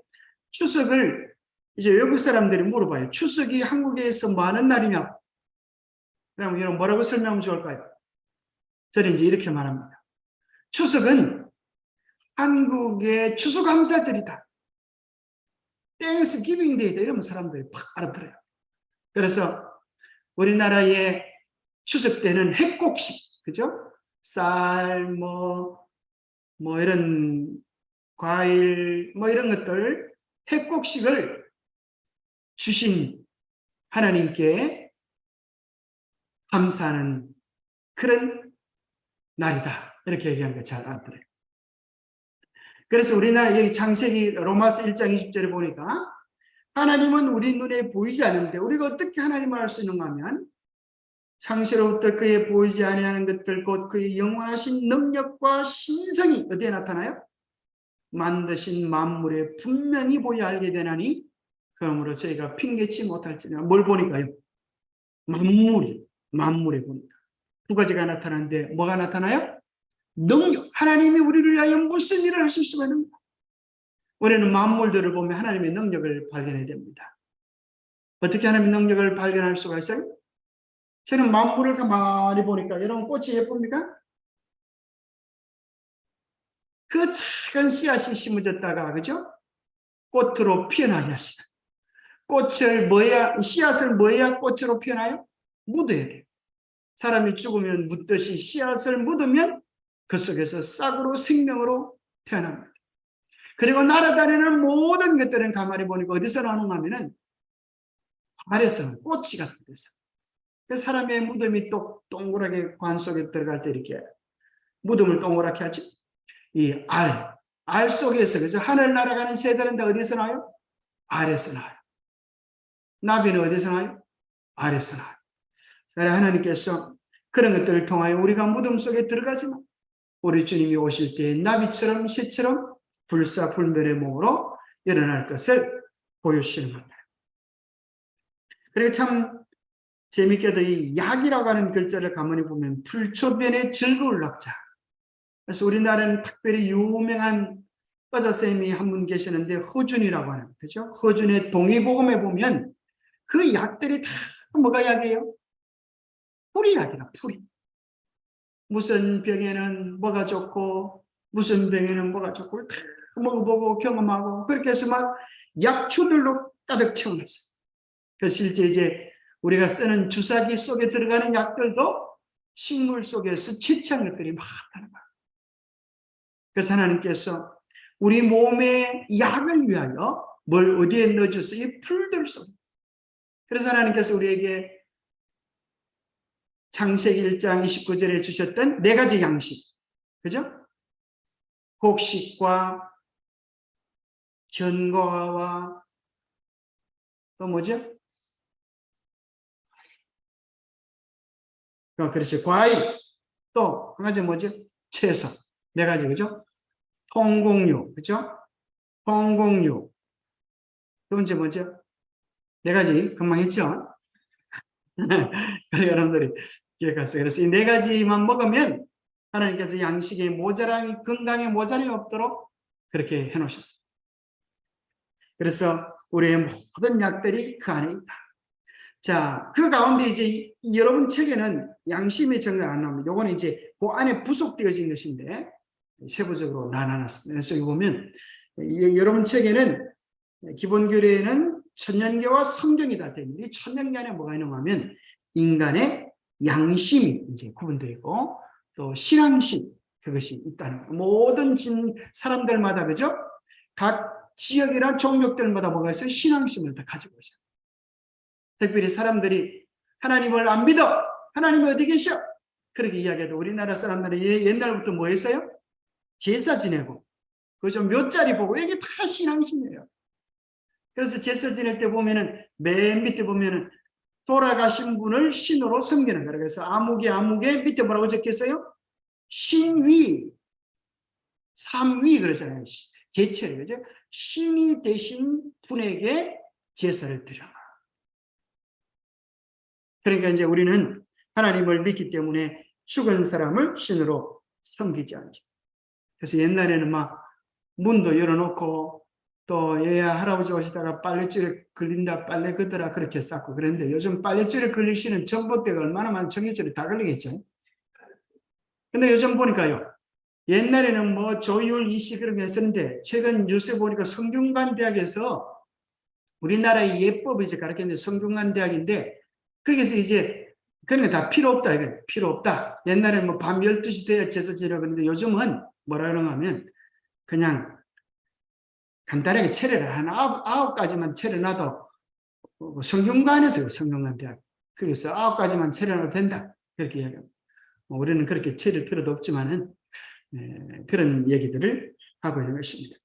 추석을 이제 외국 사람들이 물어봐요. 추석이 한국에서 뭐 하는 날이냐? 그럼 여러분 뭐라고 설명하면 좋을까요? 저는 이제 이렇게 말합니다. 추석은 한국의 추수감사절이다, 땡스기빙 데이다, 이러면 사람들이 팍 알아들어요. 그래서 우리나라의 추석 때는 핵곡식, 그죠? 쌀, 뭐 이런 과일, 뭐 이런 것들, 핵곡식을 주신 하나님께 감사하는 그런 날이다, 이렇게 얘기하는 거 잘 알아들어요. 그래서 우리나라 여기 창세기 로마서 1장 20절에 보니까 하나님은 우리 눈에 보이지 않는데 우리가 어떻게 하나님을 알 수 있는가 하면, 창세로부터 그의 보이지 아니하는 것들 곧 그의 영원하신 능력과 신성이 어디에 나타나요? 만드신 만물에 분명히 보여 알게 되나니 그러므로 저희가 핑계치 못할지니라. 뭘 보니까요? 만물에 보니까 두 가지가 나타나는데 뭐가 나타나요? 능력, 하나님이 우리를 위하여 무슨 일을 하실 수가 있는가? 우리는 만물들을 보면 하나님의 능력을 발견해야 됩니다. 어떻게 하나님의 능력을 발견할 수가 있어요? 저는 만물을 가만히 보니까, 여러분 꽃이 예쁩니까? 그 작은 씨앗이 심어졌다가, 그죠? 꽃으로 피어나게 하시다. 씨앗을 뭐야 꽃으로 피어나요? 묻어야 돼요. 사람이 죽으면 묻듯이 씨앗을 묻으면 그 속에서 싹으로 생명으로 태어납니다. 그리고 날아다니는 모든 것들은 가만히 보니까 어디서 나오는가 하면은 아래서 꽃이 같은 데서. 그 사람의 무덤이 또 동그랗게 관 속에 들어갈 때 이렇게 무덤을 동그랗게 하지. 이 알 속에서, 그죠? 하늘 날아가는 새들은 다 어디서 나와요? 알에서 나와요. 나비는 어디서 나와요? 알에서 나와요. 그래서 하나님께서 그런 것들을 통하여 우리가 무덤 속에 들어가지만 우리 주님이 오실 때 나비처럼 새처럼 불사불멸의 몸으로 일어날 것을 보여주시는 겁니다. 그리고 참 재밌게도 이 약이라고 하는 글자를 가만히 보면 불초변의 즐거울 낙자. 그래서 우리나라는 특별히 유명한 의사선생님이 한 분 계시는데 허준이라고 하는, 그죠? 허준의 동의보감에 보면 그 약들이 다 뭐가 약이에요? 풀이 약이다, 풀이. 무슨 병에는 뭐가 좋고 무슨 병에는 뭐가 좋고 다 먹어보고 경험하고, 그렇게 해서 막 약초들로 가득 채워놨어요. 그래서 실제 이제 우리가 쓰는 주사기 속에 들어가는 약들도 식물 속에서 채취한 것들이 많다는 거예요. 그래서 하나님께서 우리 몸의 약을 위하여 뭘 어디에 넣어줬어요? 이 풀들 속에. 그래서 하나님께서 우리에게 창세기 1장 29절에 주셨던 4가지 양식, 그죠? 곡식과 견과와 또 뭐죠? 그렇지, 과일. 또 한 가지 뭐죠? 채소. 4가지, 그죠? 통곡류, 그죠? 통곡류. 두 번째 뭐죠? 4가지 금방 했죠? 여러분들이 기억하세요. 그래서 이 4가지만 먹으면 하나님께서 양식의 모자람이, 건강에 모자람이 없도록 그렇게 해놓으셨어요. 그래서 우리의 모든 약들이 그 안에 있다. 자, 그 가운데 이제 여러분 책에는 양심의 정답 안 나옵니다. 요거는 이제 그 안에 부속되어진 것인데 세부적으로 나눠놨습니다. 그래서 여기 보면 여러분 책에는 기본교리에는 천년계와 성경이 다 되어 있는데, 천년계 안에 뭐가 있는가 하면 인간의 양심이 이제 구분되어 있고 또 신앙심, 그것이 있다는 거예요. 모든 사람들마다, 그죠? 각 지역이나 종족들마다 뭐가 있어요? 신앙심을 다 가지고 있어요. 특별히 사람들이 하나님을 안 믿어. 하나님 어디 계셔? 그렇게 이야기해도 우리나라 사람들이 옛날부터 뭐 했어요? 제사 지내고 그 좀 몇 자리 보고 이게 다 신앙심이에요. 그래서 제사 지낼 때 보면은 맨 밑에 보면은 돌아가신 분을 신으로 섬기는 거예요. 그래서 아무개 밑에 뭐라고 적혔어요? 신위, 삼위 그러잖아요. 개체, 그죠? 신이 되신 분에게 제사를 드려라. 그러니까 이제 우리는 하나님을 믿기 때문에 죽은 사람을 신으로 섬기지 않죠. 그래서 옛날에는 막 문도 열어놓고 또 얘야 할아버지 오시다가 빨랫줄에 걸린다 빨래 걷더라 그렇게 쌓고 그런데 요즘 빨랫줄에 걸리시는 전봇대가 얼마나 많은 전기줄에 다 걸리겠죠. 근데 요즘 보니까요, 옛날에는 뭐 조율 이시 그런 게 했었는데 최근 뉴스에 보니까 성균관 대학에서 우리나라의 예법을 이제 가르쳤는데 성균관 대학인데 거기서 이제 그런 게 다 필요 없다. 이게 필요 없다. 옛날에는 뭐 밤 12시 돼야 제사 지내고 그러는데 요즘은 뭐라 그러냐 하면 그냥 간단하게 차례를 한 아홉 가지만 차려놔도 성균관에서 성균관 대학 거기서 9가지만 차려놔도 된다. 그렇게 이야기합니다. 우리는 그렇게 차릴 필요도 없지만은 그런 얘기들을 하고 있는 것입니다.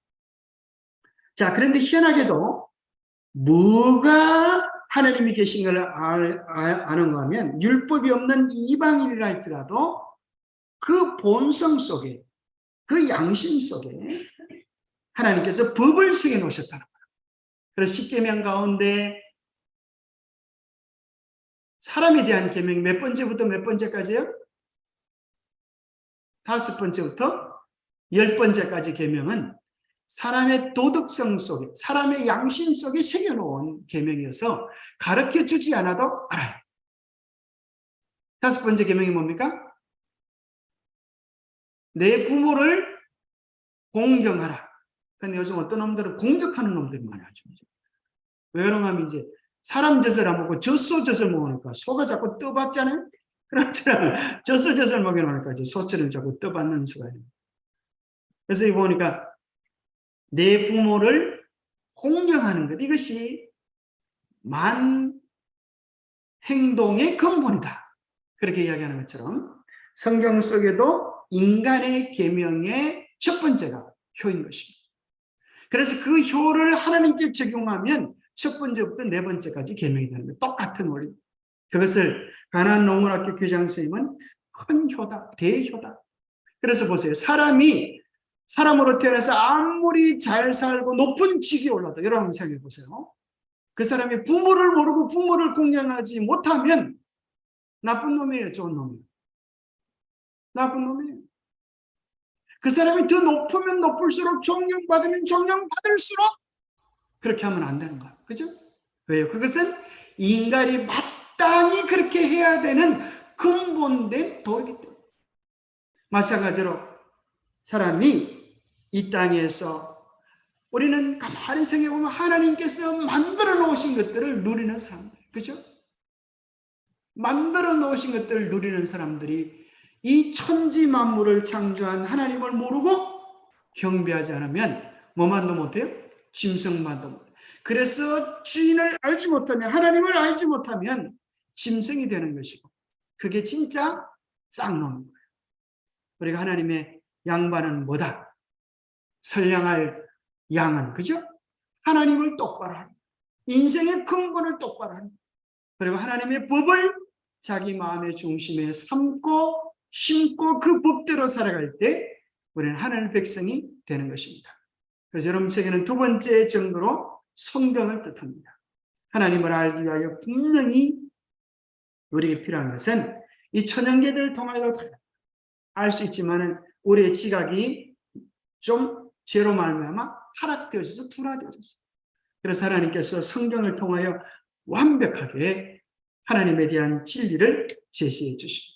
자, 그런데 희한하게도 뭐가 하나님이 계신 걸 아는가 하면 율법이 없는 이방인이라 할지라도 그 본성 속에 그 양심 속에 하나님께서 법을 새겨 놓으셨다는 거예요. 그래서 십계명 가운데 사람에 대한 계명 몇 번째부터 몇 번째까지요? 5번째부터 10번째까지 계명은 사람의 도덕성 속에 사람의 양심 속에 새겨놓은 계명이어서 가르쳐주지 않아도 알아요. 5번째 계명이 뭡니까? 내 부모를 공경하라. 근데 요즘 어떤 놈들은 공격하는 놈들이 많아요. 왜 그러냐면 이제 사람 젖을 안 먹고 젖소젖을 먹으니까 소가 자꾸 떠받잖아요. 그렇잖아요. 젖소젖을 먹여놓으니까 이제 소처럼 자꾸 떠받는 수가 있는. 그래서 이 보니까 내 부모를 공경하는 것 이것이 만 행동의 근본이다. 그렇게 이야기하는 것처럼 성경 속에도 인간의 계명의 첫 번째가 효인 것입니다. 그래서 그 효를 하나님께 적용하면 첫 번째부터 네 번째까지 계명이 되는 거예요. 똑같은 원리. 그것을 가나안 농문학교 교장 선생님은 큰 효다, 대효다. 그래서 보세요. 사람이 사람으로 태어나서 아무리 잘 살고 높은 직위에 올라도 여러분 생각해 보세요. 그 사람이 부모를 모르고 부모를 공경하지 못하면 나쁜 놈이에요, 좋은 놈이에요? 나쁜 놈이에요. 그 사람이 더 높으면 높을수록 존경받으면 존경받을수록 그렇게 하면 안 되는 거예요. 그죠? 왜요? 그것은 인간이 마땅히 그렇게 해야 되는 근본된 도리이기 때문에. 마찬가지로 사람이 이 땅에서 우리는 가만히 생각해보면 하나님께서 만들어 놓으신 것들을 누리는 사람들. 그죠? 만들어 놓으신 것들을 누리는 사람들이 이 천지 만물을 창조한 하나님을 모르고 경배하지 않으면 뭐만도 못해요? 짐승만도 못해요. 그래서 주인을 알지 못하면 하나님을 알지 못하면 짐승이 되는 것이고 그게 진짜 쌍놈인 거예요. 우리가 하나님의 양반은 뭐다? 선량할 양은 그죠? 하나님을 똑바로 하는 인생의 근본을 똑바로 하는 그리고 하나님의 법을 자기 마음의 중심에 삼고 심고 그 법대로 살아갈 때 우리는 하나님의 백성이 되는 것입니다. 그래서 여러분 책에는 두 번째 정도로 성경을 뜻합니다. 하나님을 알기 위하여 분명히 우리에게 필요한 것은 이 천연계들을 통하여 알 수 있지만은 우리의 지각이 좀 죄로 말미암아 타락되어져서 둔화되어졌어요. 그래서 하나님께서 성경을 통하여 완벽하게 하나님에 대한 진리를 제시해 주십니다.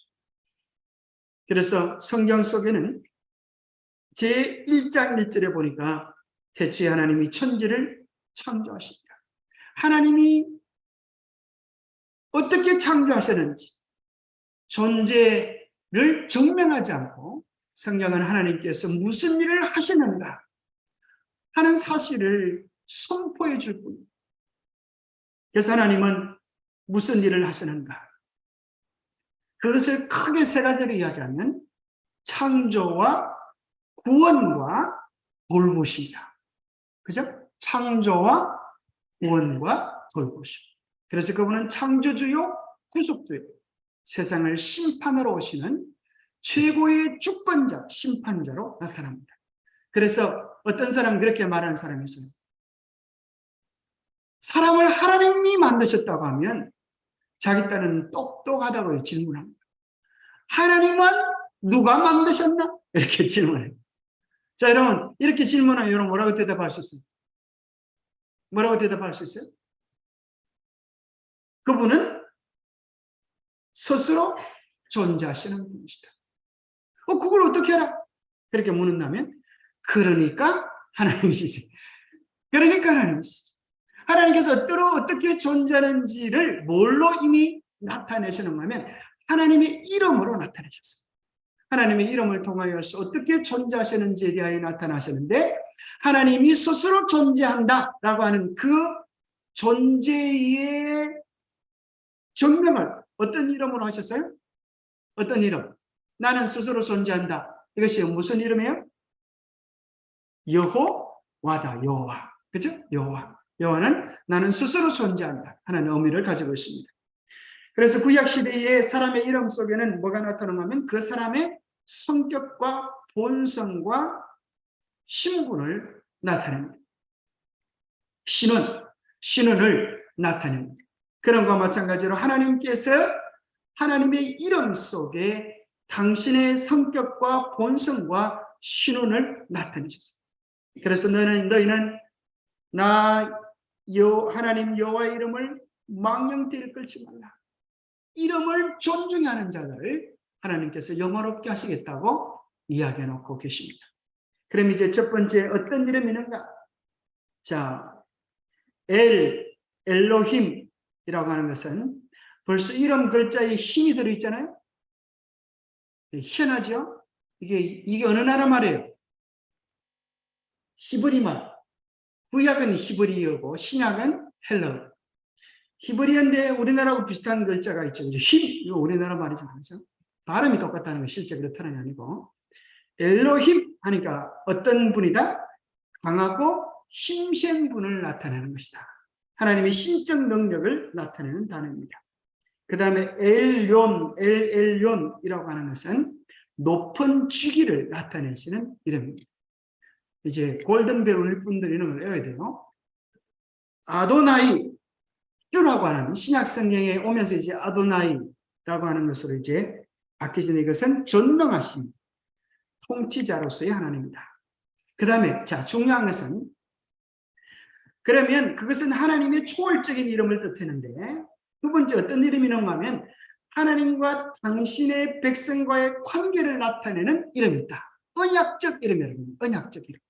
그래서 성경 속에는 제1장 1절에 보니까 태초에 하나님이 천지를 창조하십니다. 하나님이 어떻게 창조하셨는지 존재를 증명하지 않고 성경은 하나님께서 무슨 일을 하시는가 하는 사실을 선포해 줄 뿐. 그래서 하나님은 무슨 일을 하시는가? 그것을 크게 세 가지로 이야기하면 창조와 구원과 돌보심이다. 그죠? 창조와 구원과 돌보심. 그래서 그분은 창조주요, 구속주요, 세상을 심판하러 오시는 최고의 주권자, 심판자로 나타납니다. 그래서 어떤 사람은 그렇게 말하는 사람이 있어요. 사람을 하나님이 만드셨다고 하면 자기 딴은 똑똑하다고 질문합니다. 하나님은 누가 만드셨나? 이렇게 질문해요. 자, 여러분, 이렇게 질문하면 여러분 뭐라고 대답할 수 있어요? 뭐라고 대답할 수 있어요? 그분은 스스로 존재하시는 분이시다. 그걸 어떻게 알아? 그렇게 묻는다면, 그러니까 하나님이시지. 그러니까 하나님이시지. 하나님께서 어떻게 존재하는지를 뭘로 이미 나타내시는가 하면 하나님의 이름으로 나타내셨어요. 하나님의 이름을 통하여서 어떻게 존재하시는지에 대하여 나타나셨는데, 하나님이 스스로 존재한다라고 하는 그 존재의 증명을 어떤 이름으로 하셨어요? 어떤 이름? 나는 스스로 존재한다. 이것이 무슨 이름이에요? 여호와다. 여호와. 그죠? 여호와. 여호와는 나는 스스로 존재한다 하는 의미를 가지고 있습니다. 그래서 구약시대의 사람의 이름 속에는 뭐가 나타나냐면 그 사람의 성격과 본성과 신분을 나타냅니다. 신원을 나타냅니다. 그런 것과 마찬가지로 하나님께서 하나님의 이름 속에 당신의 성격과 본성과 신원을 나타내셨어요. 그래서 너희는 하나님 여호와의 이름을 망령되이 끌지 말라. 이름을 존중하는 자들을 하나님께서 영화롭게 하시겠다고 이야기해 놓고 계십니다. 그럼 이제 첫 번째 어떤 이름이 있는가? 자, 엘로힘이라고 하는 것은 벌써 이름 글자에 힘이 들어있잖아요. 희한하죠? 이게 어느 나라 말이에요? 히브리 말. 구약은 히브리어고 신약은 헬러. 히브리어인데 우리나라하고 비슷한 글자가 있죠. 이거 우리나라 말이잖아요. 그렇죠? 발음이 똑같다는 건 실제 그렇다는 게 아니고, 엘로힘 하니까 어떤 분이다? 강하고 힘센 분을 나타내는 것이다. 하나님의 신적 능력을 나타내는 단어입니다. 그 다음에 엘론이라고 하는 것은 높은 주기를 나타내시는 이름입니다. 이제 골든벨 울릴 분들이 이런 걸 외워야 돼요. 아도나이, 큐라고 하는 신약 성경에 오면서 이제 아도나이라고 하는 것으로 이제 바뀌는 이것은 전능하신 통치자로서의 하나님입니다. 그 다음에 자, 중요한 것은, 그러면 그것은 하나님의 초월적인 이름을 뜻하는데, 두 번째 어떤 이름이 나오냐면 하나님과 당신의 백성과의 관계를 나타내는 이름이다. 언약적 이름이에요. 언약적 이름.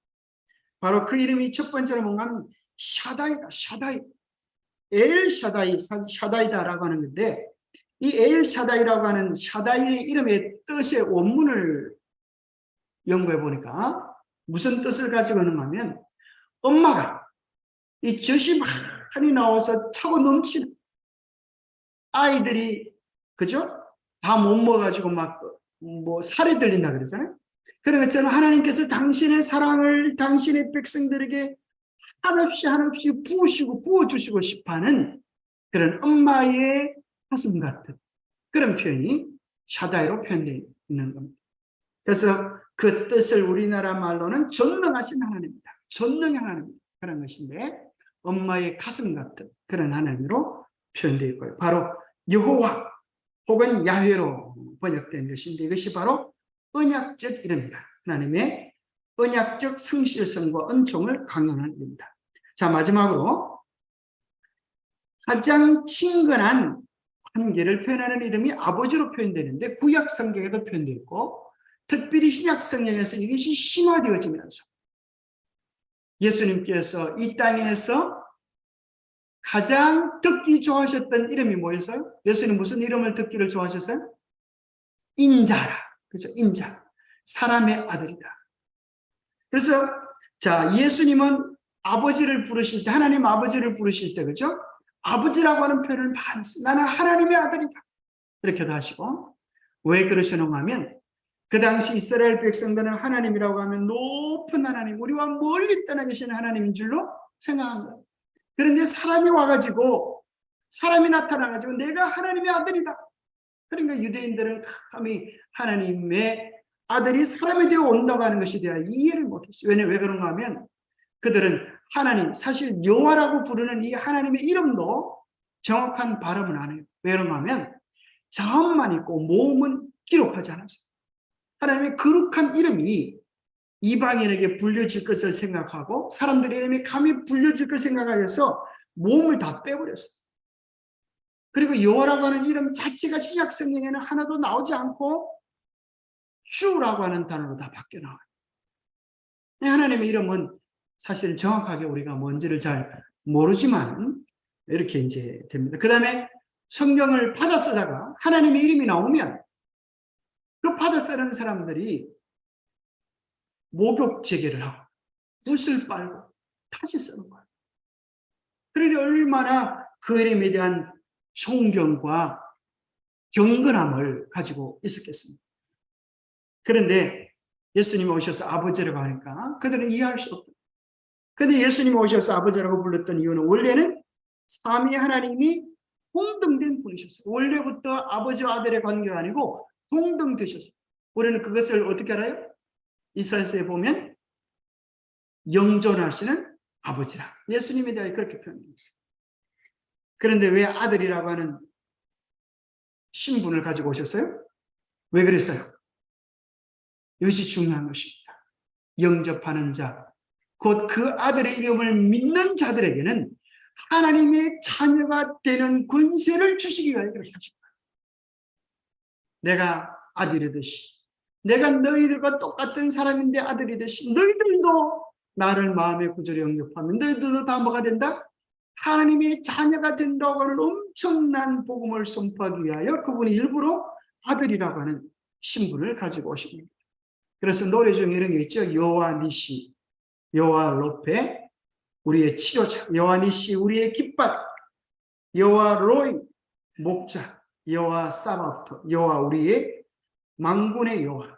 바로 그 이름이 첫 번째로 뭔가 샤다이다. 샤다이. 엘 샤다이, 샤다이다라고 하는 건데, 이 엘 샤다이라고 하는 샤다이의 이름의 뜻의 원문을 연구해 보니까 무슨 뜻을 가지고 있는가 하면, 엄마가 이 젖이 많이 나와서 차고 넘치는 아이들이, 그죠? 다 못 먹어가지고 살에 들린다 그러잖아요. 그런 것처럼 하나님께서 당신의 사랑을 당신의 백성들에게 한없이 부어주시고 싶어하는 그런 엄마의 가슴 같은 그런 표현이 샤다이로 표현되어 있는 겁니다. 그래서 그 뜻을 우리나라 말로는 전능하신 하나님입니다. 전능의 하나님, 그런 것인데 엄마의 가슴 같은 그런 하나님으로 표현되어 있고요. 바로 여호와 혹은 야훼로 번역된 것인데, 이것이 바로 언약적 이름입니다. 하나님의 언약적 성실성과 은총을 강요하는 이름입니다. 자, 마지막으로 가장 친근한 관계를 표현하는 이름이 아버지로 표현되는데, 구약 성경에도 표현되어 있고 특별히 신약 성경에서 이것이 심화되어지면서 예수님께서 이 땅에서 가장 듣기 좋아하셨던 이름이 뭐였어요? 예수님 무슨 이름을 듣기를 좋아하셨어요? 인자라. 그렇죠? 인자. 사람의 아들이다. 그래서 자, 예수님은 아버지를 부르실 때, 하나님 아버지를 부르실 때, 그죠? 아버지라고 하는 표현을 많이 써요. 나는 하나님의 아들이다. 이렇게도 하시고. 왜 그러시는가 하면, 그 당시 이스라엘 백성들은 하나님이라고 하면 높은 하나님, 우리와 멀리 떠나 계시는 하나님인 줄로 생각한 거예요. 그런데 사람이 와가지고, 사람이 나타나가지고 내가 하나님의 아들이다. 그러니까 유대인들은 감히 하나님의 아들이 사람이 되어 온다고 하는 것에 대한 이해를 못했어요. 왜 그런가 하면 그들은 하나님, 사실 여호와라고 부르는 이 하나님의 이름도 정확한 발음은 안 해요. 왜 그런가 하면 자음만 있고 모음은 기록하지 않았어요. 하나님의 거룩한 이름이 이방인에게 불려질 것을 생각하고 사람들의 이름이 감히 불려질 것을 생각하여서 모음을 다 빼버렸어요. 그리고 여호와라고 하는 이름 자체가 신약 성경에는 하나도 나오지 않고 주라고 하는 단어로 다 바뀌어 나와요. 하나님의 이름은 사실 정확하게 우리가 뭔지를 잘 모르지만 이렇게 이제 됩니다. 그 다음에 성경을 받아 쓰다가 하나님의 이름이 나오면 그 받아 쓰는 사람들이 목욕 제개를 하고 붓을 빨고 다시 쓰는 거예요. 그러니 얼마나 그 이름에 대한 존경과 경건함을 가지고 있었겠습니다. 그런데 예수님이 오셔서 아버지라고 하니까 그들은 이해할 수 없다. 그런데 예수님이 오셔서 아버지라고 불렀던 이유는 원래는 삼위 하나님이 동등된 분이셨어요. 원래부터 아버지와 아들의 관계가 아니고 동등되셨어요. 우리는 그것을 어떻게 알아요? 이사야서에 보면 영존하시는 아버지라. 예수님에 대하여 그렇게 표현되어 있어요. 그런데 왜 아들이라고 하는 신분을 가지고 오셨어요? 왜 그랬어요? 이것이 중요한 것입니다. 영접하는 자, 곧 그 아들의 이름을 믿는 자들에게는 하나님의 자녀가 되는 권세를 주시기 위하여 그렇게 하신 거예요. 내가 아들이듯이, 내가 너희들과 똑같은 사람인데 아들이듯이 너희들도 나를 마음의 구주로 영접하면 너희들도 다 뭐가 된다? 하나님의 자녀가 된다고 하는 엄청난 복음을 선포하기 위하여 그분이 일부러 아들이라고 하는 신분을 가지고 오신 겁니다. 그래서 노래 중에 이런 게 있죠. 여호와 니시, 여호와 로페, 우리의 치료자, 여호와 니시, 우리의 깃발, 여호와 로이, 목자, 여호와 사바토, 여호와 우리의 만군의 여호와,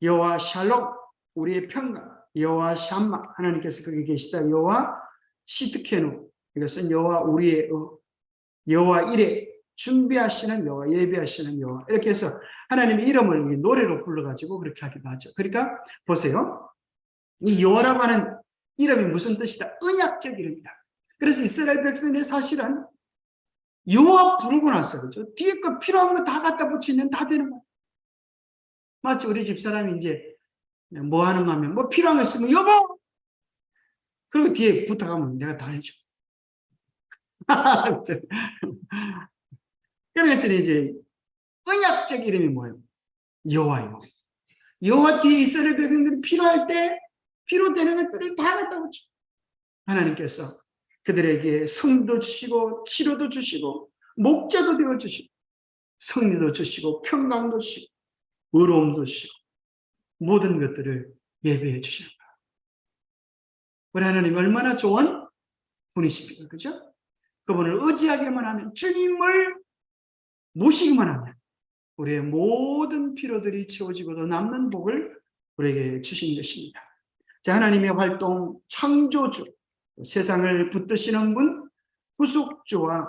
여호와 샬롬, 우리의 평강, 여호와 샴마, 하나님께서 거기 계시다. 여호와 시드케누, 이것은 여호와 우리의 여호와 이레, 준비하시는 여호와, 예비하시는 여호와, 이렇게 해서 하나님의 이름을 노래로 불러가지고 그렇게 하기도 하죠. 그러니까 보세요. 이 여호와라고 하는 이름이 무슨 뜻이다? 언약적 이름이다. 그래서 이스라엘 백성들이 사실은 여호와 부르고 나서 그죠? 뒤에 거 필요한 거 다 갖다 붙이면 다 되는 거야. 마치 우리 집사람이 이제 뭐 하는가 하면 뭐 필요한 거 있으면 여보! 그리고 뒤에 부탁하면 내가 다 해줘. 그러니까 이제 언약적 이름이 뭐예요? 여호와예요. 여호와 뒤에 이스라엘 백성들이 필요할 때 필요되는 것들을 다 갖다 붙여. 하나님께서 그들에게 성도 주시고 치료도 주시고 목자도 되어 주시고 승리도 주시고 평강도 주시고 의로움도 주시고 모든 것들을 예배해 주시는 거예요. 우리 하나님 얼마나 좋은 분이십니까? 그죠? 그분을 의지하기만 하면, 주님을 모시기만 하면 우리의 모든 필요들이 채워지고 더 남는 복을 우리에게 주신 것입니다. 자, 하나님의 활동, 창조주, 세상을 붙드시는 분, 구속주와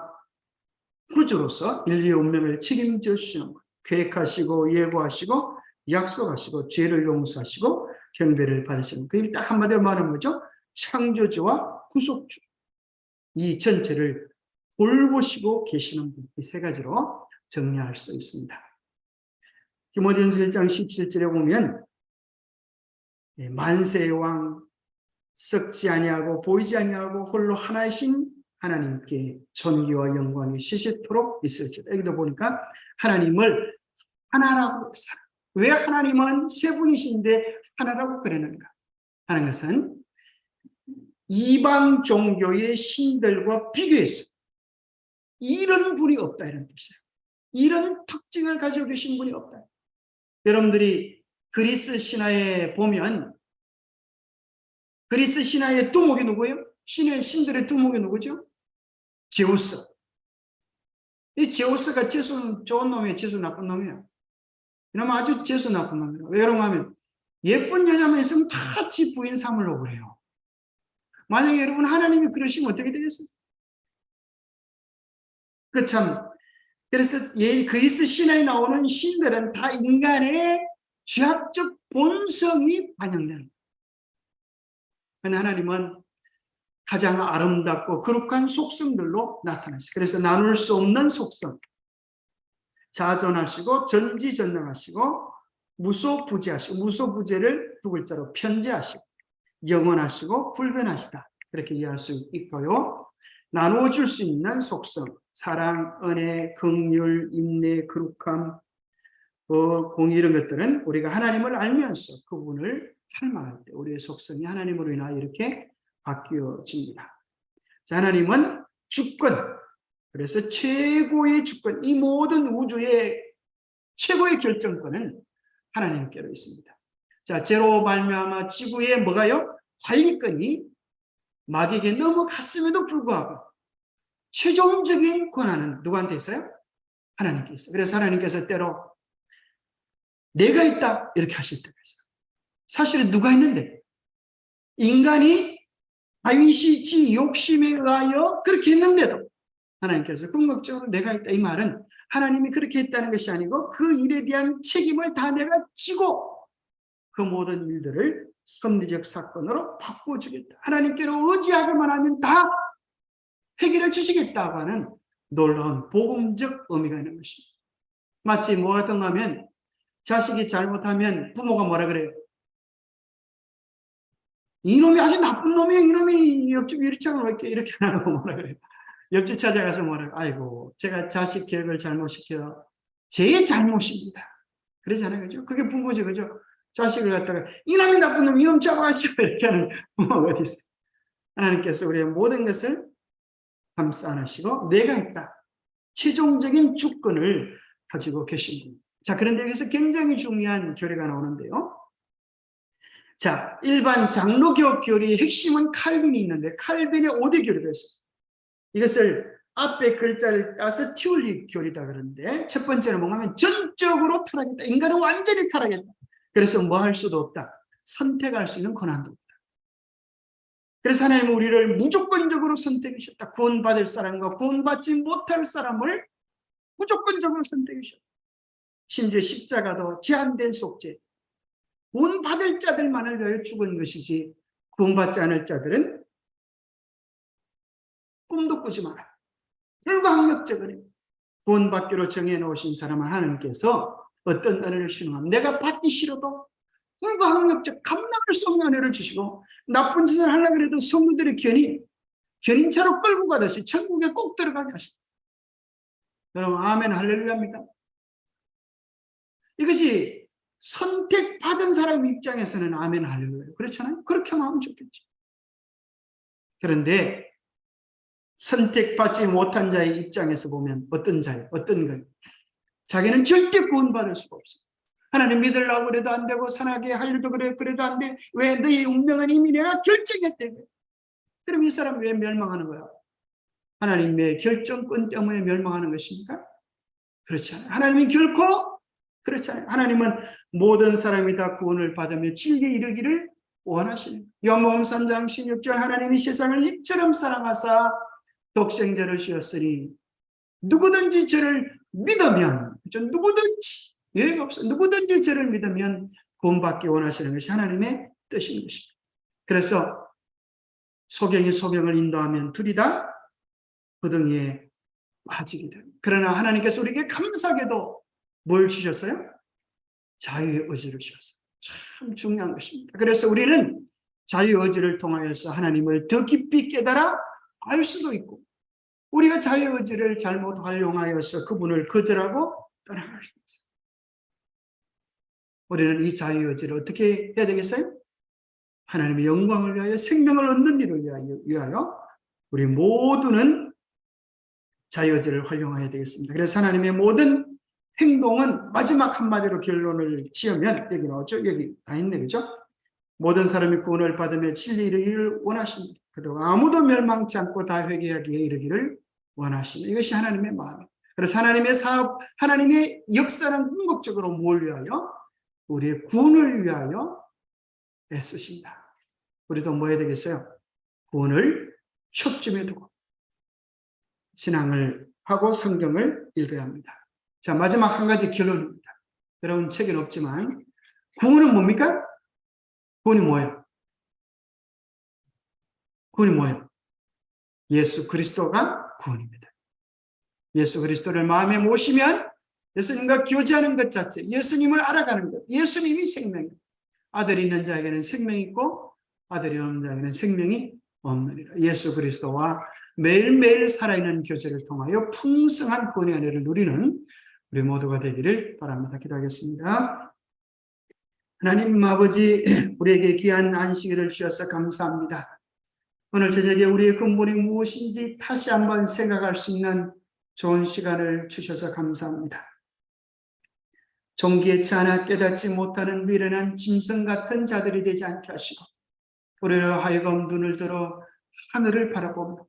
구주로서 인류의 운명을 책임져 주시는 분, 계획하시고 예고하시고 약속하시고 죄를 용서하시고 경배를 받으시는 분. 그게 딱 한마디로 말하는 거죠. 창조주와 구속주. 이 전체를 돌보시고 계시는 분. 이 세 가지로 정리할 수도 있습니다. 디모데전서 1장 17절에 보면 만세의 왕, 썩지 아니하고 보이지 아니하고 홀로 하나이신 하나님께 존귀와 영광이 시시토록 있을지어다. 여기도 보니까 하나님을 하나라고 했어요. 왜 하나님은 세 분이신데 하나라고 그러는가 하는 것은 이방 종교의 신들과 비교해서 이런 분이 없다, 이런 뜻이에요. 이런 특징을 가지고 계신 분이 없다. 여러분들이 그리스 신화에 보면 그리스 신화의 두목이 누구예요? 신들의 두목이 누구죠? 제우스. 이 제우스가 재수 좋은 놈이에요? 재수 나쁜 놈이에요? 이러면 아주 재수 나쁜 놈이에요. 왜 그런가 하면 예쁜 여자만 있으면 다 지 부인 삼으려고 그래요. 만약에 여러분 하나님이 그러시면 어떻게 되겠어요? 그래서 그리스 신화에 나오는 신들은 다 인간의 죄악적 본성이 반영되는 거예요. 그런데 하나님은 가장 아름답고 거룩한 속성들로 나타나시고, 그래서 나눌 수 없는 속성, 자존하시고 전지전능하시고 무소부재하시고, 무소부재를 두 글자로 편재하시고 영원하시고 불변하시다, 그렇게 이해할 수 있고요. 나누어 줄 수 있는 속성, 사랑, 은혜, 긍휼, 인내, 거룩함, 공의, 이런 것들은 우리가 하나님을 알면서 그분을 닮아갈 때 우리의 속성이 하나님으로 인하여 이렇게 바뀌어집니다. 자, 하나님은 주권, 그래서 최고의 주권, 이 모든 우주의 최고의 결정권은 하나님께로 있습니다. 자, 죄로 말미암아 지구에 뭐가요? 관리권이 마귀에게 넘어갔음에도 불구하고 최종적인 권한은 누구한테 있어요? 하나님께 있어요. 그래서 하나님께서 때로 내가 있다 이렇게 하실 때가 있어요. 사실은 누가 있는데? 인간이 다윗이 지 욕심에 의하여 그렇게 했는데도 하나님께서 궁극적으로 내가 있다, 이 말은 하나님이 그렇게 했다는 것이 아니고 그 일에 대한 책임을 다 내가 지고 그 모든 일들을 섭리적 사건으로 바꿔주겠다, 하나님께로 의지하기만 하면 다 해결해 주시겠다고 하는 놀라운 복음적 의미가 있는 것입니다. 마치 뭐 같은가 하면 자식이 잘못하면 부모가 뭐라 그래요? 이놈이 아주 나쁜 놈이에요. 이놈이 옆집 유리창을 이렇게 안 하고 뭐라 그래요? 옆집 찾아가서 뭐라 그래요? 아이고, 제가 자식 교육을 잘못시켜 제 잘못입니다. 그러잖아요. 그죠? 그게 부모죠. 그죠? 자식을 갖다가 이놈이 나쁜 놈, 이놈 잡아가시고 이렇게 하는 부모가 어디 있어요? 하나님께서 우리의 모든 것을 감싸 안으시고 내가 있다, 최종적인 주권을 가지고 계신 분. 자, 그런데 여기서 굉장히 중요한 교리가 나오는데요. 자, 일반 장로교 교리의 핵심은 칼빈이 있는데 칼빈의 5대 교리가 있어요. 이것을 앞에 글자를 따서 튜립 교리다 그러는데, 첫 번째는 뭐냐면 전적으로 타락했다. 인간은 완전히 타락했다. 그래서 뭐 할 수도 없다. 선택할 수 있는 권한도 없다. 그래서 하나님은 우리를 무조건적으로 선택하셨다. 구원받을 사람과 구원받지 못할 사람을 무조건적으로 선택하셨다. 심지어 십자가도 제한된 속죄, 구원받을 자들만을 위하여 죽은 것이지 구원받지 않을 자들은 꿈도 꾸지 마라. 불가항력적으로 구원받기로 정해놓으신 사람은 하나님께서 어떤 은혜를 신용하면 내가 받기 싫어도 불가항력적 감당할 수 없는 은혜를 주시고, 나쁜 짓을 하려고 해도 성도들의 견인차로 끌고 가듯이 천국에 꼭 들어가게 하십니다. 여러분 아멘 할렐루야입니까? 이것이 선택받은 사람 입장에서는 아멘 할렐루야, 그렇잖아요. 그렇게 하면 좋겠죠. 그런데 선택받지 못한 자의 입장에서 보면 어떤가요? 자기는 절대 구원받을 수가 없어요. 하나님 믿으려고 그래도 안 되고 선하게 하려도 그래도 안 돼. 왜? 너의 운명은 이미 내가 결정했대. 그럼 이 사람 왜 멸망하는 거야? 하나님의 결정권 때문에 멸망하는 것입니까? 그렇지 않아요. 하나님이 결코 그렇지 않아요. 하나님은 모든 사람이 다 구원을 받으며 진리에 이르기를 원하시는, 요한복음 3장 16절 하나님이 세상을 이처럼 사랑하사 독생자를 주었으니 누구든지 저를 믿으면, 누구든지 예외가 없어, 누구든지 저를 믿으면 구원받기 원하시는 것이 하나님의 뜻인 것입니다. 그래서 소경이 소경을 인도하면 둘이 다 구덩이에 빠지게 됩니다. 그러나 하나님께서 우리에게 감사하게도 뭘 주셨어요? 자유의 의지를 주셨어요. 참 중요한 것입니다. 그래서 우리는 자유의 의지를 통하여서 하나님을 더 깊이 깨달아 알 수도 있고, 우리가 자유의 의지를 잘못 활용하여서 그분을 거절하고 떠나갈 수 있어요. 우리는 이 자유의 의지를 어떻게 해야 되겠어요? 하나님의 영광을 위하여, 생명을 얻는 일을 위하여 우리 모두는 자유의 의지를 활용해야 되겠습니다. 그래서 하나님의 모든 행동은 마지막 한마디로 결론을 지으면 여기 나오죠. 여기 다 있네, 그죠? 모든 사람이 구원을 받으며 진리에 이르기를 원하십니다. 그리고 아무도 멸망치 않고 다 회개하기에 이르기를 원하십니다. 이것이 하나님의 마음. 그래서 하나님의 사업, 하나님의 역사는 궁극적으로 뭘 위하여? 우리의 구원을 위하여 애쓰신다. 우리도 뭐 해야 되겠어요? 구원을 초점에 두고 신앙을 하고 성경을 읽어야 합니다. 자, 마지막 한 가지 결론입니다. 여러분 책은 없지만 구원은 뭡니까? 구원이 뭐예요? 구원이 뭐예요? 예수 그리스도가 구원입니다. 예수 그리스도를 마음에 모시면 예수님과 교제하는 것 자체, 예수님을 알아가는 것, 예수님이 생명이에요. 아들이 있는 자에게는 생명이 있고 아들이 없는 자에게는 생명이 없느니라. 예수 그리스도와 매일매일 살아있는 교제를 통하여 풍성한 구원의 은혜를 누리는 우리 모두가 되기를 바랍니다. 기도하겠습니다. 하나님 아버지, 우리에게 귀한 안식일을 주셔서 감사합니다. 오늘 저녁에 우리의 근본이 무엇인지 다시 한번 생각할 수 있는 좋은 시간을 주셔서 감사합니다. 종기에 하나 깨닫지 못하는 미련한 짐승 같은 자들이 되지 않게 하시고 우리로 하여금 눈을 들어 하늘을 바라보며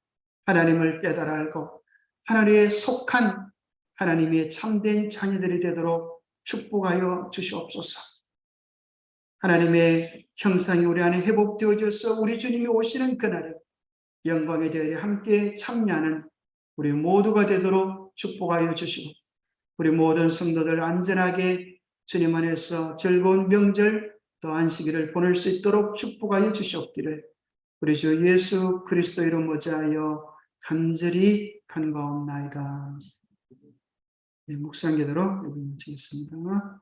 하나님을 깨달아 알고 하나님에 속한 하나님의 참된 자녀들이 되도록 축복하여 주시옵소서. 하나님의 형상이 우리 안에 회복되어져서 우리 주님이 오시는 그날에 영광의 대회에 함께 참여하는 우리 모두가 되도록 축복하여 주시고 우리 모든 성도들 안전하게 주님 안에서 즐거운 명절 또 안식일을 보낼 수 있도록 축복하여 주시옵기를 우리 주 예수 그리스도 이름 모자하여 간절히 간구하옵나이다. 묵상 기도로 마치겠습니다.